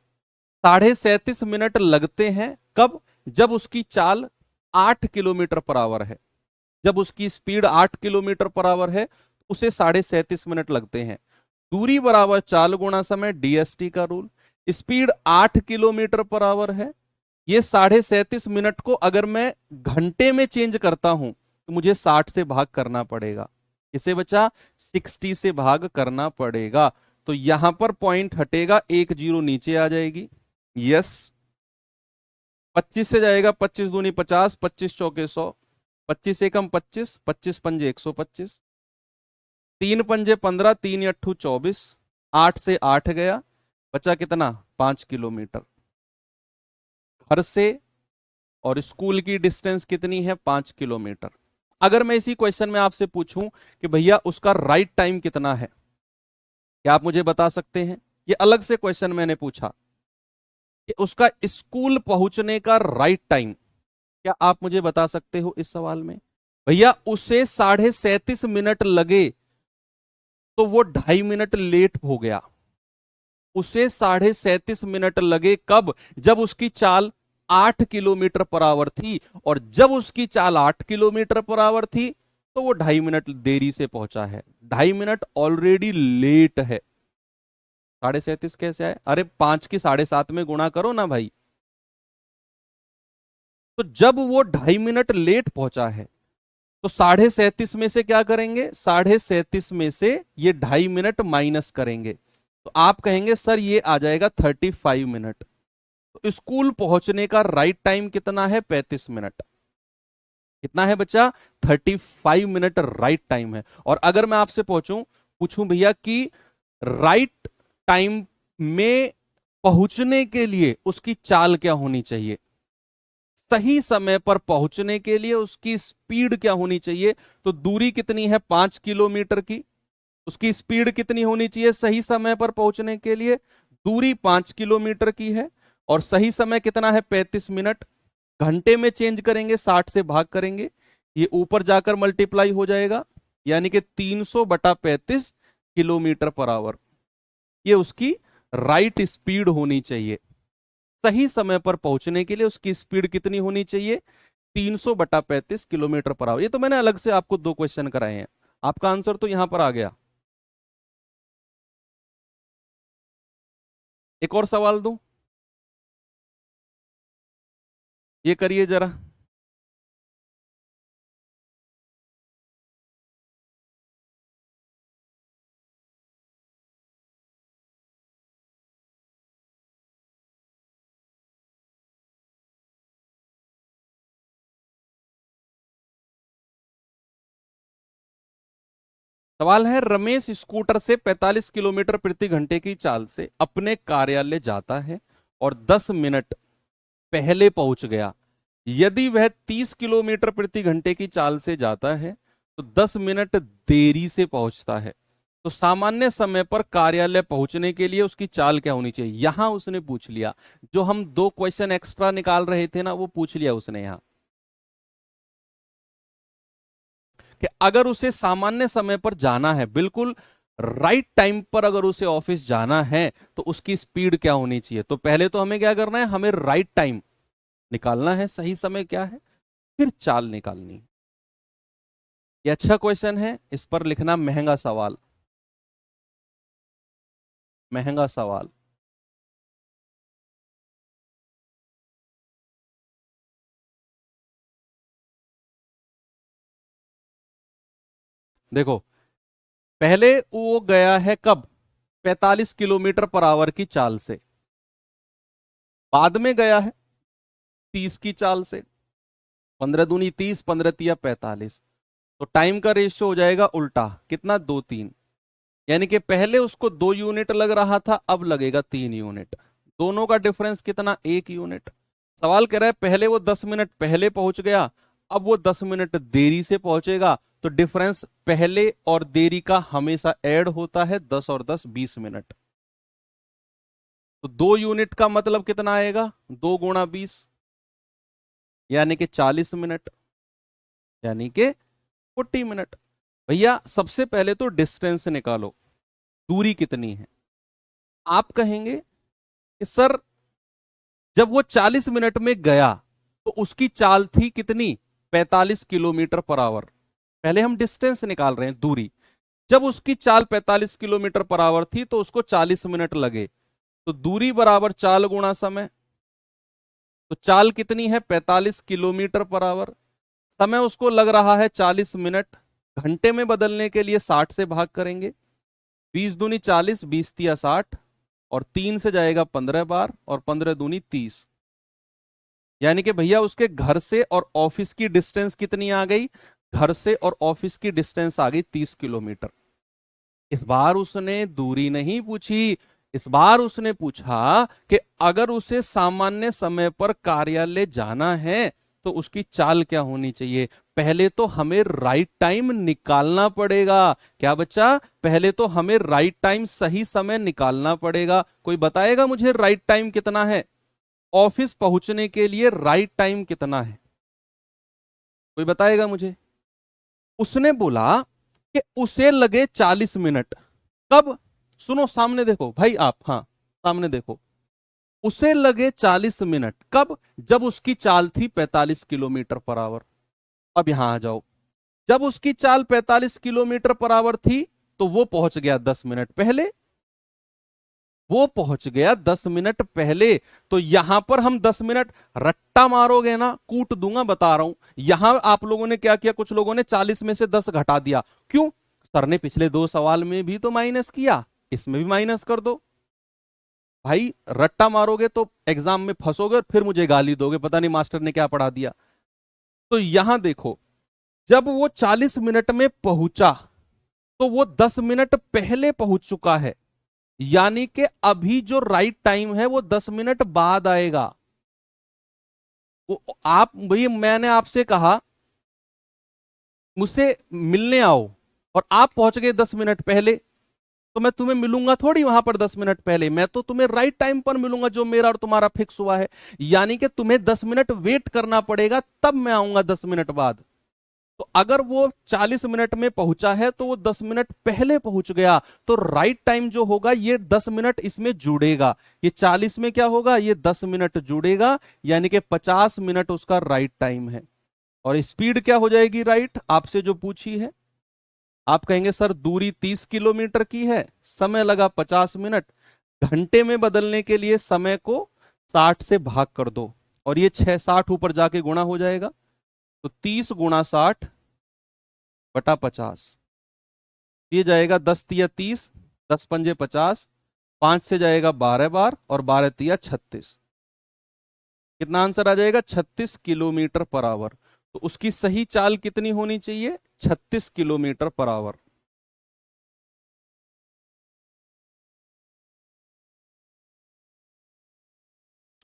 37.5 मिनट लगते हैं कब? जब उसकी चाल 8 किलोमीटर पर आवर है। जब उसकी स्पीड 8 किलोमीटर पर आवर है उसे 37.5 मिनट लगते हैं। दूरी बराबर चाल गुणा समय, डीएसटी का rule. Speed 8 kilometre per hour है। ये 37.5 मिनट को अगर मैं घंटे में चेंज करता हूं तो मुझे 60 से भाग करना पड़ेगा। इसे बचा 60 से भाग करना पड़ेगा। तो यहां पर पॉइंट हटेगा, 1 जीरो नीचे आ जाएगी। यस, 25 से जाएगा, 25 दूनी 50, 25 चौके 100, 25 एकम 25, 25 पंजे 125, 3 पंजे 15, 3 अट्ठू 24, 8 से 8 गया, बचा कितना, 5 किलोमीटर। घर से और स्कूल की डिस्टेंस कितनी है, 5 किलोमीटर। अगर मैं इसी क्वेश्चन में आपसे पूछूं कि भैया उसका राइट टाइम कितना है, क्या आप मुझे बता सकते हैं? ये अलग से क्वेश्चन मैंने पूछा कि उसका स्कूल पहुंचने का राइट टाइम, क्या आप मुझे बता सकते हो इस सवाल में? भैया उसे 37.5 मिनट लगे तो वो 2.5 मिनट लेट हो गया। उसे 37.5 मिनट लगे कब? जब उसकी चाल 8 किलोमीटर पर आवर थी, और जब उसकी चाल 8 किलोमीटर पर आवर थी तो वो 2.5 मिनट देरी से पहुंचा है। 2.5 मिनट ऑलरेडी लेट है। 37.5 कैसे आए? अरे 5 की 7.5 में गुणा करो ना भाई। तो जब वो 2.5 मिनट लेट पहुंचा है तो 37.5 में से क्या करेंगे, 37.5 में से ये 2.5 मिनट माइनस करेंगे तो आप कहेंगे सर ये आ जाएगा 35 मिनट। तो स्कूल पहुंचने का राइट टाइम कितना है, 35 मिनट। कितना है बच्चा, 35 मिनट राइट टाइम है। और अगर मैं आपसे पूछूं भैया कि राइट टाइम में पहुंचने के लिए उसकी चाल क्या होनी चाहिए, सही समय पर पहुंचने के लिए उसकी स्पीड क्या होनी चाहिए, तो दूरी कितनी है, 5 किलोमीटर की। उसकी स्पीड कितनी होनी चाहिए सही समय पर पहुंचने के लिए, दूरी 5 किलोमीटर की है, और सही समय कितना है, 35 मिनट। घंटे में चेंज करेंगे, 60 से भाग करेंगे, ये ऊपर जाकर मल्टीप्लाई हो जाएगा, यानी कि 300/35 किलोमीटर पर आवर। ये उसकी राइट स्पीड होनी चाहिए। सही समय पर पहुंचने के लिए उसकी स्पीड कितनी होनी चाहिए, 300/35 किलोमीटर पर आवर। ये तो मैंने अलग से आपको 2 क्वेश्चन कराए हैं, आपका आंसर तो यहां पर आ गया। एक और सवाल दूं, ये करिए जरा। सवाल है, रमेश स्कूटर से 45 किलोमीटर प्रति घंटे की चाल से अपने कार्यालय जाता है और 10 मिनट पहले पहुंच गया। यदि वह 30 किलोमीटर प्रति घंटे की चाल से जाता है तो 10 मिनट देरी से पहुंचता है। तो सामान्य समय पर कार्यालय पहुंचने के लिए उसकी चाल क्या होनी चाहिए, यहां उसने पूछ लिया। जो हम 2 क्वेश्चन एक्स्ट्रा निकाल रहे थे ना, वो पूछ लिया उसने यहां कि अगर उसे सामान्य समय पर जाना है, बिल्कुल राइट टाइम पर अगर उसे ऑफिस जाना है तो उसकी स्पीड क्या होनी चाहिए। तो पहले तो हमें क्या करना है, हमें राइट टाइम निकालना है, सही समय क्या है, फिर चाल निकालनी है। ये अच्छा क्वेश्चन है, इस पर लिखना महंगा सवाल, महंगा सवाल। देखो, पहले वो गया है कब, 45 किलोमीटर पर आवर की चाल से, बाद में गया है 30 की चाल से। 15 दूनी 30, 15 तिया 45, तो टाइम का रेशियो हो जाएगा उल्टा, कितना, 2 3। यानी कि पहले उसको 2 यूनिट लग रहा था, अब लगेगा 3 यूनिट। दोनों का डिफरेंस कितना, 1 यूनिट। सवाल कह रहा है पहले वो 10 मिनट पहले पहुंच गया, अब वो 10 मिनट देरी से पहुंचेगा, तो डिफरेंस पहले और देरी का हमेशा ऐड होता है, 10 और 10 20 मिनट। तो 2 यूनिट का मतलब कितना आएगा, 2 × 20, यानी कि 40 मिनट, यानी कि 40 मिनट। भैया सबसे पहले तो डिस्टेंस निकालो, दूरी कितनी है। आप कहेंगे कि सर जब वो 40 मिनट में गया तो उसकी चाल थी कितनी, 45 किलोमीटर पर आवर। पहले हम डिस्टेंस निकाल रहे हैं, दूरी। जब उसकी चाल 45 किलोमीटर पर आवर थी तो उसको 40 मिनट लगे, तो दूरी बराबर चाल गुणा समय। तो चाल कितनी है, 45 किलोमीटर पर आवर। समय उसको लग रहा है 40 मिनट, घंटे में बदलने के लिए 60 से भाग करेंगे। 20 दूनी 40, 20 तिया 60, और 3 से जाएगा 15 बार, और 15 दूनी 30। यानी कि भैया उसके घर से और ऑफिस की डिस्टेंस कितनी आ गई, घर से और ऑफिस की डिस्टेंस आ गई 30 किलोमीटर। इस बार उसने दूरी नहीं पूछी, इस बार उसने पूछा कि अगर उसे सामान्य समय पर कार्यालय जाना है तो उसकी चाल क्या होनी चाहिए। पहले तो हमें राइट टाइम निकालना पड़ेगा। क्या बच्चा, पहले तो हमें राइट टाइम, सही समय निकालना पड़ेगा। कोई बताएगा मुझे राइट टाइम कितना है, ऑफिस पहुंचने के लिए राइट टाइम कितना है, कोई बताएगा मुझे। उसने बोला कि उसे लगे 40 मिनट, कब, सुनो सामने देखो भाई आप, हाँ सामने देखो, उसे लगे 40 मिनट कब, जब उसकी चाल थी 45 किलोमीटर पर आवर। अब यहां आ जाओ, जब उसकी चाल 45 किलोमीटर पर आवर थी तो वो पहुंच गया 10 मिनट पहले, वो पहुंच गया 10 मिनट पहले। तो यहां पर हम 10 मिनट, रट्टा मारोगे ना कूट दूंगा, बता रहा हूं। यहां आप लोगों ने क्या किया, कुछ लोगों ने 40 में से 10 घटा दिया, क्यों, सर ने पिछले 2 सवाल में भी तो माइनस किया, इसमें भी माइनस कर दो। भाई रट्टा मारोगे तो एग्जाम में फंसोगे और फिर मुझे गाली दोगे, पता नहीं मास्टर ने क्या पढ़ा दिया। तो यहां देखो, जब वो 40 मिनट में पहुंचा तो वो 10 मिनट पहले पहुंच चुका है, यानी कि अभी जो राइट टाइम है वो 10 मिनट बाद आएगा। वो आप भाई, मैंने आपसे कहा मुझसे मिलने आओ और आप पहुंच गए 10 मिनट पहले, तो मैं तुम्हें मिलूंगा थोड़ी वहां पर 10 मिनट पहले, मैं तो तुम्हें राइट टाइम पर मिलूंगा जो मेरा और तुम्हारा फिक्स हुआ है। यानी कि तुम्हें 10 मिनट वेट करना पड़ेगा, तब मैं आऊंगा 10 मिनट बाद। तो अगर वो 40 मिनट में पहुंचा है तो वो 10 मिनट पहले पहुंच गया, तो राइट टाइम जो होगा ये 10 मिनट इसमें जुड़ेगा, ये 40 में क्या होगा, ये 10 मिनट जुड़ेगा, यानी कि 50 मिनट उसका राइट टाइम है। और स्पीड क्या हो जाएगी राइट, आपसे जो पूछी है। आप कहेंगे सर दूरी 30 किलोमीटर की है, समय लगा 50 मिनट, घंटे में बदलने के लिए समय को 60 से भाग कर दो, और ये 60 ऊपर जाके गुणा हो जाएगा, तो 30 × 60/50, ये जाएगा 10 तिया 30, 10 पंजे 50, 5 से जाएगा 12 बार, और 12 तिया 36। कितना आंसर आ जाएगा, 36 किलोमीटर पर आवर। तो उसकी सही चाल कितनी होनी चाहिए, 36 किलोमीटर पर आवर।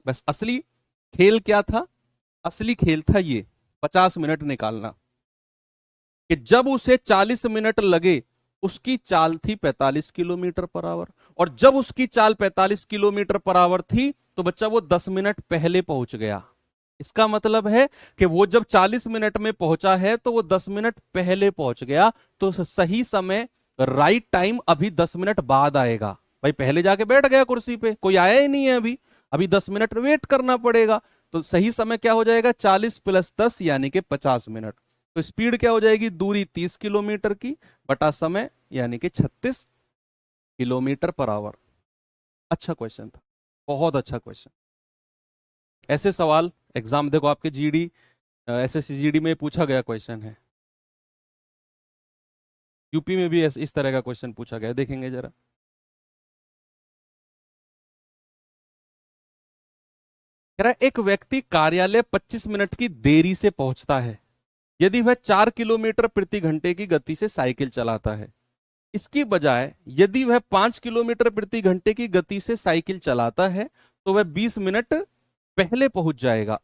बस असली खेल क्या था, असली खेल था ये 50 मिनट निकालना, कि जब उसे 40 मिनट लगे उसकी चाल थी 45 किलोमीटर पर आवर, और जब उसकी चाल 45 किलोमीटर पर आवर थी तो बच्चा वो 10 मिनट पहले पहुंच गया। इसका मतलब है कि वो जब 40 मिनट में पहुंचा है तो वो 10 मिनट पहले पहुंच गया, तो सही समय राइट टाइम अभी 10 मिनट बाद आएगा। भाई पहले जाके बैठ गया कुर्सी पे, कोई आया ही नहीं है अभी, अभी 10 मिनट वेट करना पड़ेगा। तो सही समय क्या हो जाएगा, 40 + 10 यानी कि 50 मिनट। तो स्पीड क्या हो जाएगी, दूरी 30 किलोमीटर की बटा समय यानी कि 36 किलोमीटर पर आवर। अच्छा क्वेश्चन था, बहुत अच्छा क्वेश्चन। ऐसे सवाल एग्जाम देखो आपके जीडी, एसएससी जीडी में पूछा गया क्वेश्चन है। यूपी में भी इस तरह का क्वेश्चन पूछा गया, देखेंगे जरा। कह रहा है एक व्यक्ति कार्यालय 25 मिनट की देरी से पहुंचता है यदि वह 4 किलोमीटर प्रति घंटे की गति से साइकिल चलाता है। इसकी बजाय यदि वह 5 किलोमीटर प्रति घंटे की गति से साइकिल चलाता है तो वह 20 मिनट पहले पहुंच जाएगा।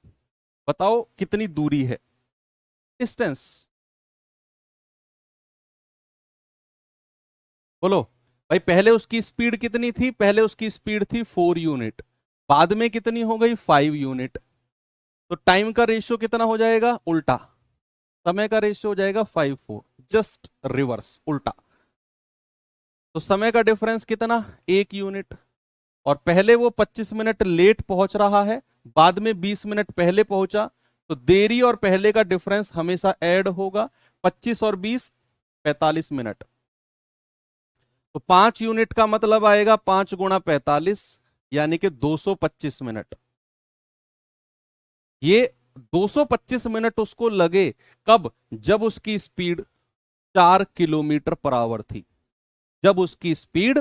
बताओ कितनी दूरी है, डिस्टेंस बोलो। भाई पहले उसकी स्पीड कितनी थी, पहले उसकी स्पीड थी 4 यूनिट, बाद में कितनी हो गई 5 यूनिट। तो टाइम का रेशियो कितना हो जाएगा, उल्टा। समय का रेशियो हो जाएगा 5/4, जस्ट रिवर्स, उल्टा। तो समय का डिफरेंस कितना, 1 यूनिट। और पहले वो 25 मिनट लेट पहुंच रहा है, बाद में 20 मिनट पहले पहुंचा, तो देरी और पहले का डिफरेंस हमेशा ऐड होगा। 25 और 20 45 मिनट। तो 5 यूनिट का मतलब आएगा 5 × 45 यानी कि 225 मिनट। ये 225 मिनट उसको लगे, कब, जब उसकी स्पीड 4 किलोमीटर पर आवर थी, जब उसकी स्पीड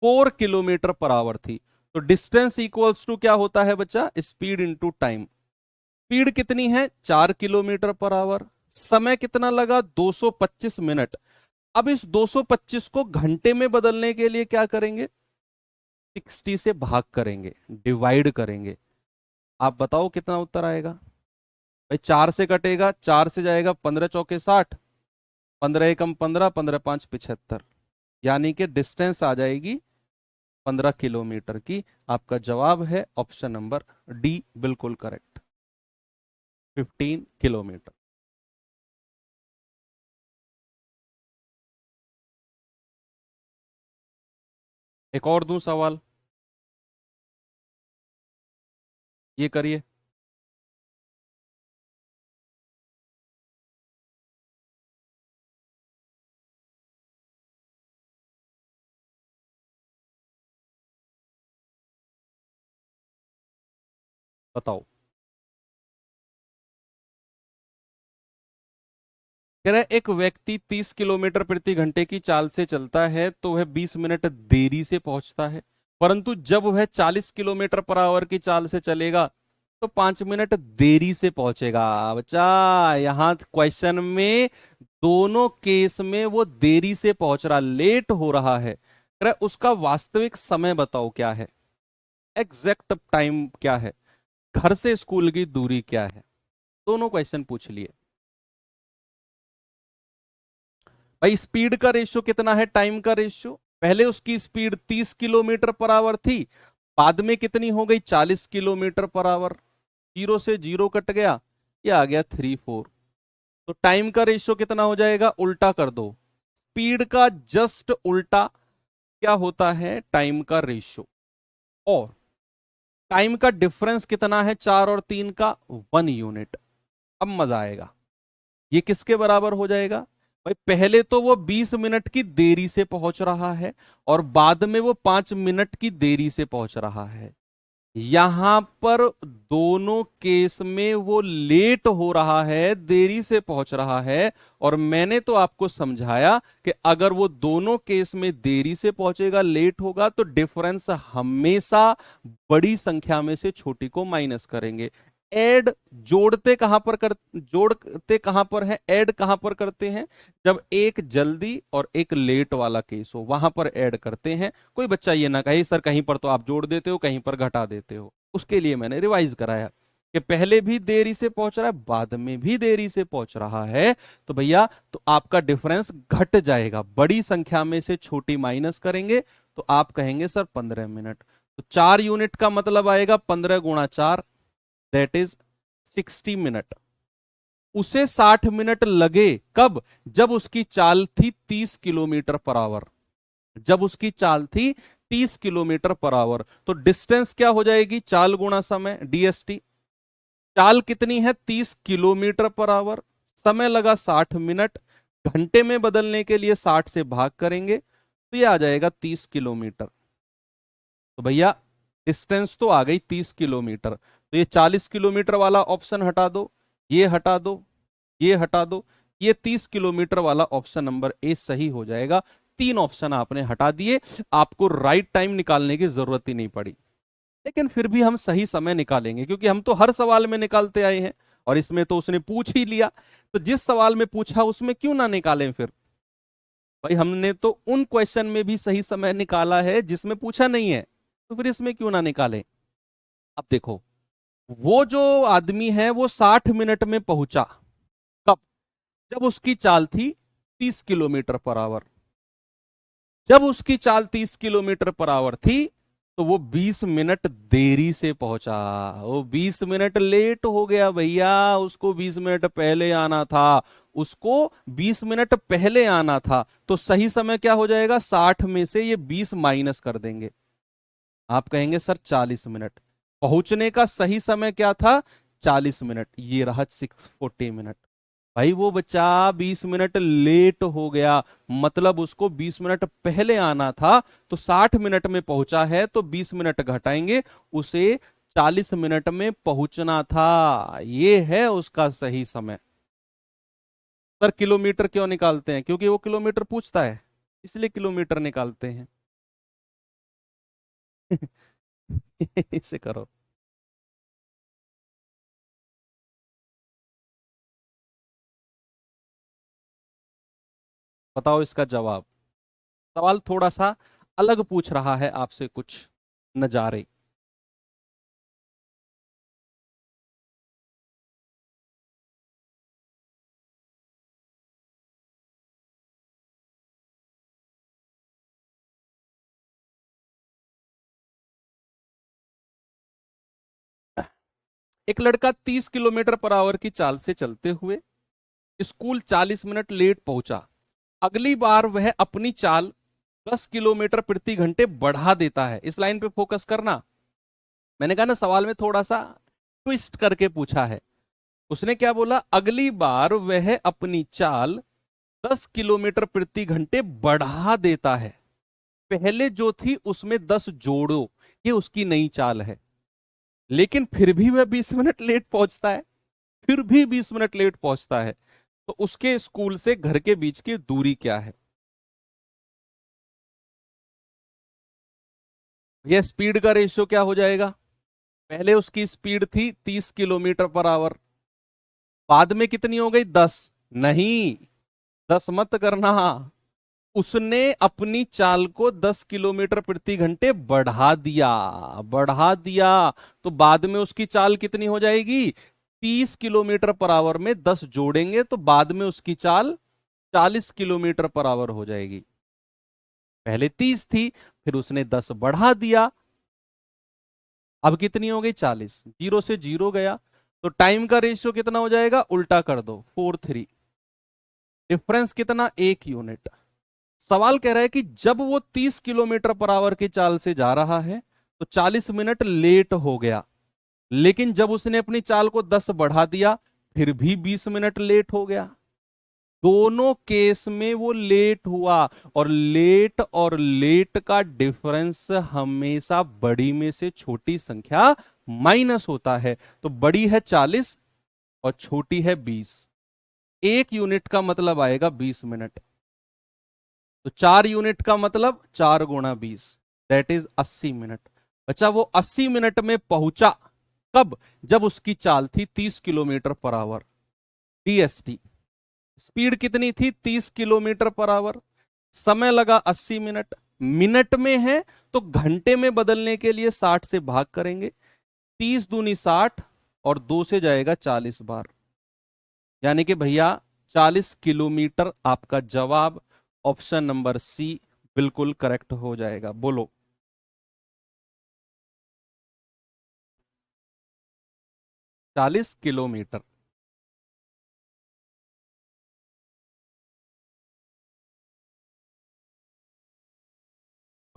4 किलोमीटर पर आवर थी। तो डिस्टेंस इक्वल्स टू क्या होता है बच्चा, स्पीड इंटू टाइम। स्पीड कितनी है 4 किलोमीटर पर आवर, समय कितना लगा 225 मिनट। अब इस 225 को घंटे में बदलने के लिए क्या करेंगे, 60 से भाग करेंगे, डिवाइड करेंगे। आप बताओ कितना उत्तर आएगा। भाई 4 से कटेगा, 4 से जाएगा 15 चौके 60, 15 एकम 15, 15 5 75, यानी कि डिस्टेंस आ जाएगी 15 किलोमीटर की। आपका जवाब है ऑप्शन नंबर डी, बिल्कुल करेक्ट, 15 किलोमीटर। एक और दूं सवाल, ये करिए। बताओ। कह रहा है एक व्यक्ति 30 किलोमीटर प्रति घंटे की चाल से चलता है तो वह 20 मिनट देरी से पहुंचता है, परंतु जब वह 40 किलोमीटर पर आवर की चाल से चलेगा तो 5 मिनट देरी से पहुंचेगा। बच्चा यहां क्वेश्चन में दोनों केस में वो देरी से पहुंच रहा, लेट हो रहा है। कह रहा है उसका वास्तविक समय बताओ क्या है, एग्जैक्ट टाइम क्या है, घर से स्कूल की दूरी क्या है। दोनों क्वेश्चन पूछ लिए। भाई स्पीड का रेशियो कितना है, टाइम का रेशियो। पहले उसकी स्पीड 30 किलोमीटर पर आवर थी, बाद में कितनी हो गई 40 किलोमीटर पर आवर। जीरो से जीरो कट गया, ये आ गया 3/4। तो टाइम का रेशियो कितना हो जाएगा, उल्टा कर दो। स्पीड का जस्ट उल्टा क्या होता है, टाइम का रेशियो। और टाइम का डिफरेंस कितना है 4 और 3 का, 1 यूनिट। अब मजा आएगा, ये किसके बराबर हो जाएगा। भाई पहले तो वो 20 मिनट की देरी से पहुंच रहा है और बाद में वो 5 मिनट की देरी से पहुंच रहा है। यहां पर दोनों केस में वो लेट हो रहा है, देरी से पहुंच रहा है। और मैंने तो आपको समझाया कि अगर वो दोनों केस में देरी से पहुंचेगा, लेट होगा, तो डिफरेंस हमेशा बड़ी संख्या में से छोटी को माइनस करेंगे। ऐड जोड़ते कहां पर कर, जोड़ते कहां पर है, ऐड कहां पर करते हैं, जब एक जल्दी और एक लेट वाला केस हो वहां पर ऐड करते हैं। कोई बच्चा ये ना कहे सर कहीं पर तो आप जोड़ देते हो कहीं पर घटा देते हो, उसके लिए मैंने रिवाइज कराया कि पहले भी देरी से पहुंच रहा है, बाद में भी देरी से पहुंच रहा है, तो भैया तो आपका डिफरेंस घट जाएगा, बड़ी संख्या में से छोटी माइनस करेंगे तो आप कहेंगे सर 15 मिनट। तो 4 यूनिट का मतलब आएगा 15 × 4, दैट इज 60 मिनट। उसे 60 मिनट लगे कब? जब उसकी चाल थी 30 किलोमीटर पर आवर। जब उसकी चाल थी 30 किलोमीटर पर आवर, तो डिस्टेंस क्या हो जाएगी? चाल गुणा समय, डीएसटी। चाल कितनी है? 30 किलोमीटर पर आवर। समय लगा 60 मिनट। घंटे में बदलने के लिए 60 से भाग करेंगे तो ये आ जाएगा 30 किलोमीटर। तो भैया डिस्टेंस तो आ गई 30 किलोमीटर, तो ये 40 किलोमीटर वाला ऑप्शन हटा दो, ये हटा दो, ये हटा दो, ये 30 किलोमीटर वाला ऑप्शन नंबर ए सही हो जाएगा। तीन ऑप्शन आपने हटा दिए, आपको राइट टाइम निकालने की जरूरत ही नहीं पड़ी। लेकिन फिर भी हम सही समय निकालेंगे, क्योंकि हम तो हर सवाल में निकालते आए हैं, और इसमें तो उसने पूछ ही लिया, तो जिस सवाल में पूछा उसमें क्यों ना निकालें फिर। भाई हमने तो उन क्वेश्चन में भी सही समय निकाला है जिसमें पूछा नहीं है, तो फिर इसमें क्यों ना निकालें। अब देखो, वो जो आदमी है वो 60 मिनट में पहुंचा कब? जब उसकी चाल थी 30 किलोमीटर पर आवर। जब उसकी चाल 30 किलोमीटर पर आवर थी, तो वो 20 मिनट देरी से पहुंचा। वो 20 मिनट लेट हो गया भैया, उसको 20 मिनट पहले आना था। उसको 20 मिनट पहले आना था, तो सही समय क्या हो जाएगा? 60 में से ये 20 माइनस कर देंगे। आप कहेंगे सर 40 मिनट। पहुंचने का सही समय क्या था? 40 मिनट। ये रहा 640 मिनट। भाई वो बच्चा 20 मिनट लेट हो गया, मतलब उसको 20 मिनट पहले आना था, तो 60 मिनट में पहुंचा है तो 20 मिनट घटाएंगे, उसे 40 मिनट में पहुंचना था। ये है उसका सही समय। सर किलोमीटर क्यों निकालते हैं? क्योंकि वो किलोमीटर पूछता है, इसलिए किलोमीटर निकालते हैं। इसे करो। बताओ इसका जवाब। सवाल थोड़ा सा अलग पूछ रहा है आपसे, कुछ नजारे। एक लड़का 30 किलोमीटर पर आवर की चाल से चलते हुए स्कूल 40 मिनट लेट पहुंचा। अगली बार वह अपनी चाल 10 किलोमीटर प्रति घंटे बढ़ा देता है। इस लाइन पे फोकस करना। मैंने कहा ना, सवाल में थोड़ा सा ट्विस्ट करके पूछा है। उसने क्या बोला? अगली बार वह अपनी चाल 10 किलोमीटर प्रति घंटे बढ़ा देता है। पहले जो थी उसमें 10 जोड़ो, ये उसकी नई चाल है। लेकिन फिर भी वह 20 मिनट लेट पहुंचता है। फिर भी 20 मिनट लेट पहुंचता है। तो उसके स्कूल से घर के बीच की दूरी क्या है? यह स्पीड का रेशियो क्या हो जाएगा? पहले उसकी स्पीड थी 30 किलोमीटर पर आवर, बाद में कितनी हो गई? 10। नहीं, 10 मत करना। उसने अपनी चाल को 10 किलोमीटर प्रति घंटे बढ़ा दिया। बढ़ा दिया, तो बाद में उसकी चाल कितनी हो जाएगी? 30 किलोमीटर पर आवर में 10 जोड़ेंगे तो बाद में उसकी चाल 40 किलोमीटर पर आवर हो जाएगी। पहले 30 थी, फिर उसने 10 बढ़ा दिया, अब कितनी हो गई? 40। जीरो से जीरो गया, तो टाइम का रेशियो कितना हो जाएगा? उल्टा कर दो, 4:3। डिफरेंस कितना? 1 यूनिट। सवाल कह रहा है कि जब वो 30 किलोमीटर पर आवर की चाल से जा रहा है तो 40 मिनट लेट हो गया, लेकिन जब उसने अपनी चाल को 10 बढ़ा दिया फिर भी 20 मिनट लेट हो गया। दोनों केस में वो लेट हुआ, और लेट का डिफरेंस हमेशा बड़ी में से छोटी संख्या माइनस होता है। तो बड़ी है 40 और छोटी है 20। 1 यूनिट का मतलब आएगा 20 मिनट। तो 4 यूनिट का मतलब 4 × 20, दैट इज 80 मिनट। बच्चा वो 80 मिनट में पहुंचा कब? जब उसकी चाल थी 30 kilometre per hour. DST speed कितनी थी? 30 किलोमीटर पर आवर। समय लगा 80 मिनट। मिनट में है तो घंटे में बदलने के लिए 60 से भाग करेंगे। 30 दूनी 60, और 2 से जाएगा 40 बार, यानी कि भैया 40 किलोमीटर। आपका जवाब ऑप्शन नंबर सी बिल्कुल करेक्ट हो जाएगा। बोलो। 40 किलोमीटर।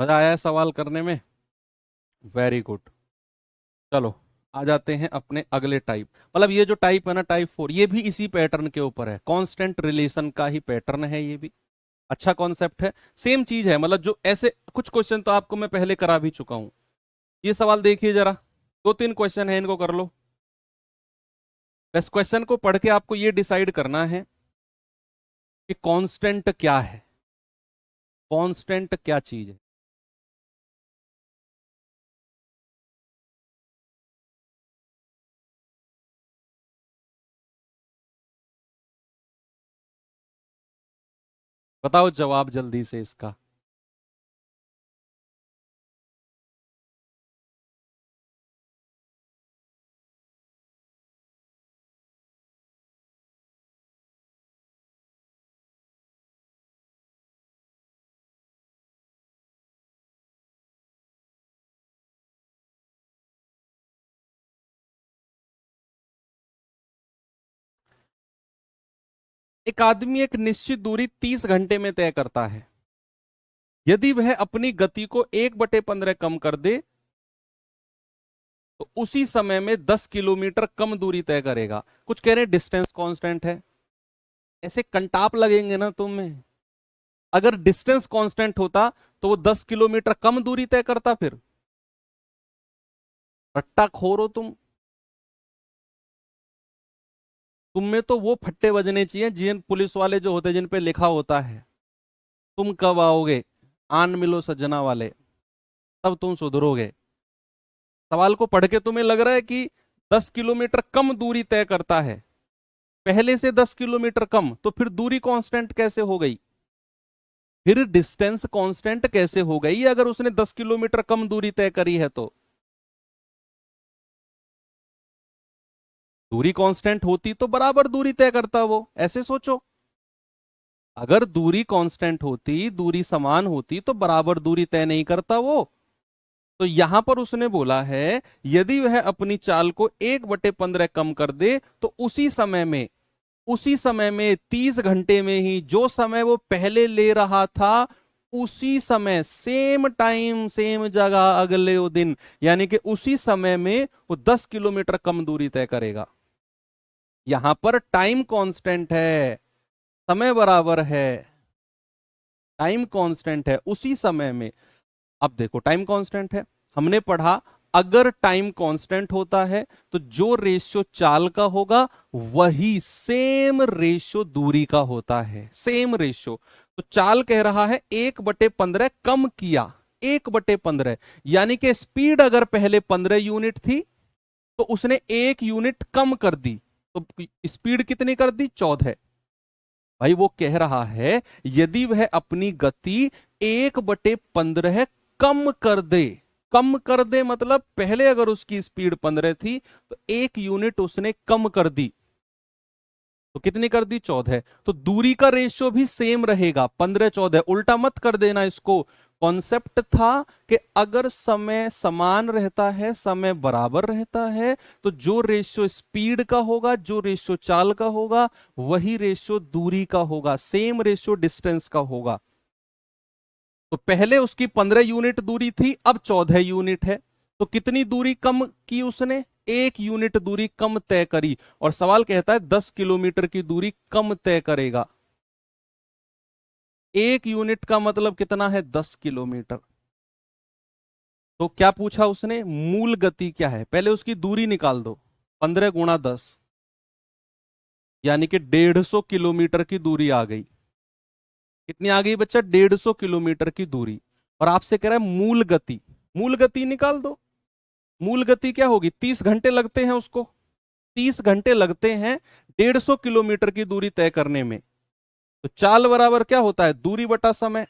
मजा आया है सवाल करने में? Very good. चलो आ जाते हैं अपने अगले टाइप। मतलब ये जो टाइप है ना, टाइप 4, ये भी इसी पैटर्न के ऊपर है, कांस्टेंट रिलेशन का ही पैटर्न है ये भी। अच्छा कॉन्सेप्ट है, सेम चीज है। मतलब जो ऐसे कुछ क्वेश्चन तो आपको मैं पहले करा भी चुका हूं। ये सवाल देखिए जरा, दो तीन क्वेश्चन है, इनको कर लो। बस क्वेश्चन को पढ़ के आपको ये डिसाइड करना है कि कांस्टेंट क्या है, कांस्टेंट क्या चीज है। बताओ जवाब जल्दी से इसका। एक आदमी एक निश्चित दूरी 30 घंटे में तय करता है। यदि वह अपनी गति को 1/15 कम कर दे तो उसी समय में 10 किलोमीटर कम दूरी तय करेगा। कुछ कह रहे हैं डिस्टेंस कांस्टेंट है। ऐसे कंटाप लगेंगे ना तुम्हें। अगर डिस्टेंस कांस्टेंट होता तो वो 10 किलोमीटर कम दूरी तय करता फिर? रट्टा खोर हो तुम। तुम में तो वो फट्टे बजने चाहिए जिन पुलिस वाले जो होते हैं जिन पे लिखा होता है तुम कब आओगे, आन मिलो सज्जना वाले, तब तुम सुधरोगे। सवाल को पढ़ के तुम्हें लग रहा है कि 10 किलोमीटर कम दूरी तय करता है, पहले से 10 किलोमीटर कम, तो फिर दूरी कांस्टेंट कैसे हो गई? फिर डिस्टेंस कांस्टेंट कैसे हो गई अगर उसने 10 किलोमीटर कम दूरी तय करी है तो? दूरी कांस्टेंट होती तो बराबर दूरी तय करता वो, ऐसे सोचो। अगर दूरी कांस्टेंट होती, दूरी समान होती, तो बराबर दूरी तय नहीं करता वो। तो यहां पर उसने बोला है यदि वह अपनी चाल को 1/15 कम कर दे तो उसी समय में 30 घंटे में ही जो समय वो पहले ले रहा था, उसी समय सेम टाइम सेम जगह अगले वो दिन, यानी कि उसी समय में वो 10 किलोमीटर कम दूरी तय करेगा। यहां पर टाइम कांस्टेंट है, समय बराबर है, टाइम कांस्टेंट है उसी समय में। अब देखो टाइम कांस्टेंट है, हमने पढ़ा अगर टाइम कांस्टेंट होता है तो जो रेशियो चाल का होगा वही सेम रेशियो दूरी का होता है, सेम रेशियो। तो चाल कह रहा है 1/15 कम किया, 1/15, यानी कि स्पीड अगर पहले 15 यूनिट थी तो उसने 1 यूनिट कम कर दी, तो स्पीड कितनी कर दी? 14। भाई वो कह रहा है यदि वह अपनी गति 1/15 कम कर दे, कम कर दे मतलब पहले अगर उसकी स्पीड 15 थी तो 1 यूनिट उसने कम कर दी, तो कितनी कर दी? 14। तो दूरी का रेशियो भी सेम रहेगा, 15-14, उल्टा मत कर देना इसको। कॉन्सेप्ट था कि अगर समय समान रहता है, समय बराबर रहता है, तो जो रेशियो स्पीड का होगा, जो रेशियो चाल का होगा, वही रेशियो दूरी का होगा, सेम रेशियो डिस्टेंस का होगा। तो पहले उसकी 15 यूनिट दूरी थी, अब 14 यूनिट है, तो कितनी दूरी कम की उसने? 1 यूनिट दूरी कम तय करी। और सवाल कहता है 10 किलोमीटर की दूरी कम तय करेगा। 1 यूनिट का मतलब कितना है? 10 किलोमीटर। तो क्या पूछा उसने? मूल गति क्या है, पहले उसकी दूरी निकाल दो। 15 × 10 यानी कि 150 किलोमीटर की दूरी आ गई। कितनी आ गई बच्चा? 150 किलोमीटर की दूरी। और आपसे कह रहा है मूल गति, मूल गति निकाल दो। मूल गति क्या होगी? 30 घंटे लगते हैं उसको, 30 घंटे लगते हैं 150 किलोमीटर की दूरी तय करने में। तो चाल बराबर क्या होता है? दूरी बटा समय।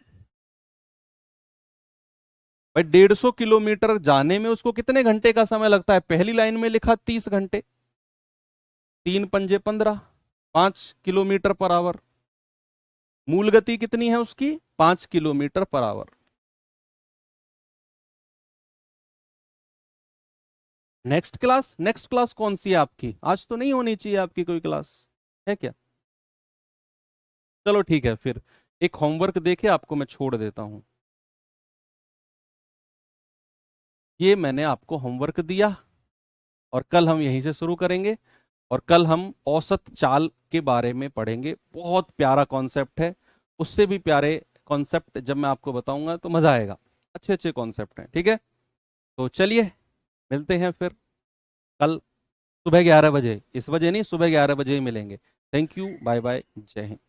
भाई 150 किलोमीटर जाने में उसको कितने घंटे का समय लगता है? पहली लाइन में लिखा 30 घंटे, 3×5 = 15, 5 किलोमीटर पर आवर। मूल गति कितनी है उसकी? 5 kilometre per hour. Next class कौन सी है आपकी? आज तो नहीं होनी चाहिए आपकी कोई क्लास, है क्या? चलो ठीक है फिर, एक होमवर्क देके आपको मैं छोड़ देता हूं। ये मैंने आपको होमवर्क दिया और कल हम यहीं से शुरू करेंगे। और कल हम औसत चाल के बारे में पढ़ेंगे। बहुत प्यारा कॉन्सेप्ट है, उससे भी प्यारे कॉन्सेप्ट जब मैं आपको बताऊंगा तो मजा आएगा। अच्छे अच्छे कॉन्सेप्ट हैं, ठीक है। तो चलिए मिलते हैं फिर कल सुबह 11 बजे। इस बजे नहीं, सुबह 11 बजे ही मिलेंगे। थैंक यू, बाय बाय, जय हिंद।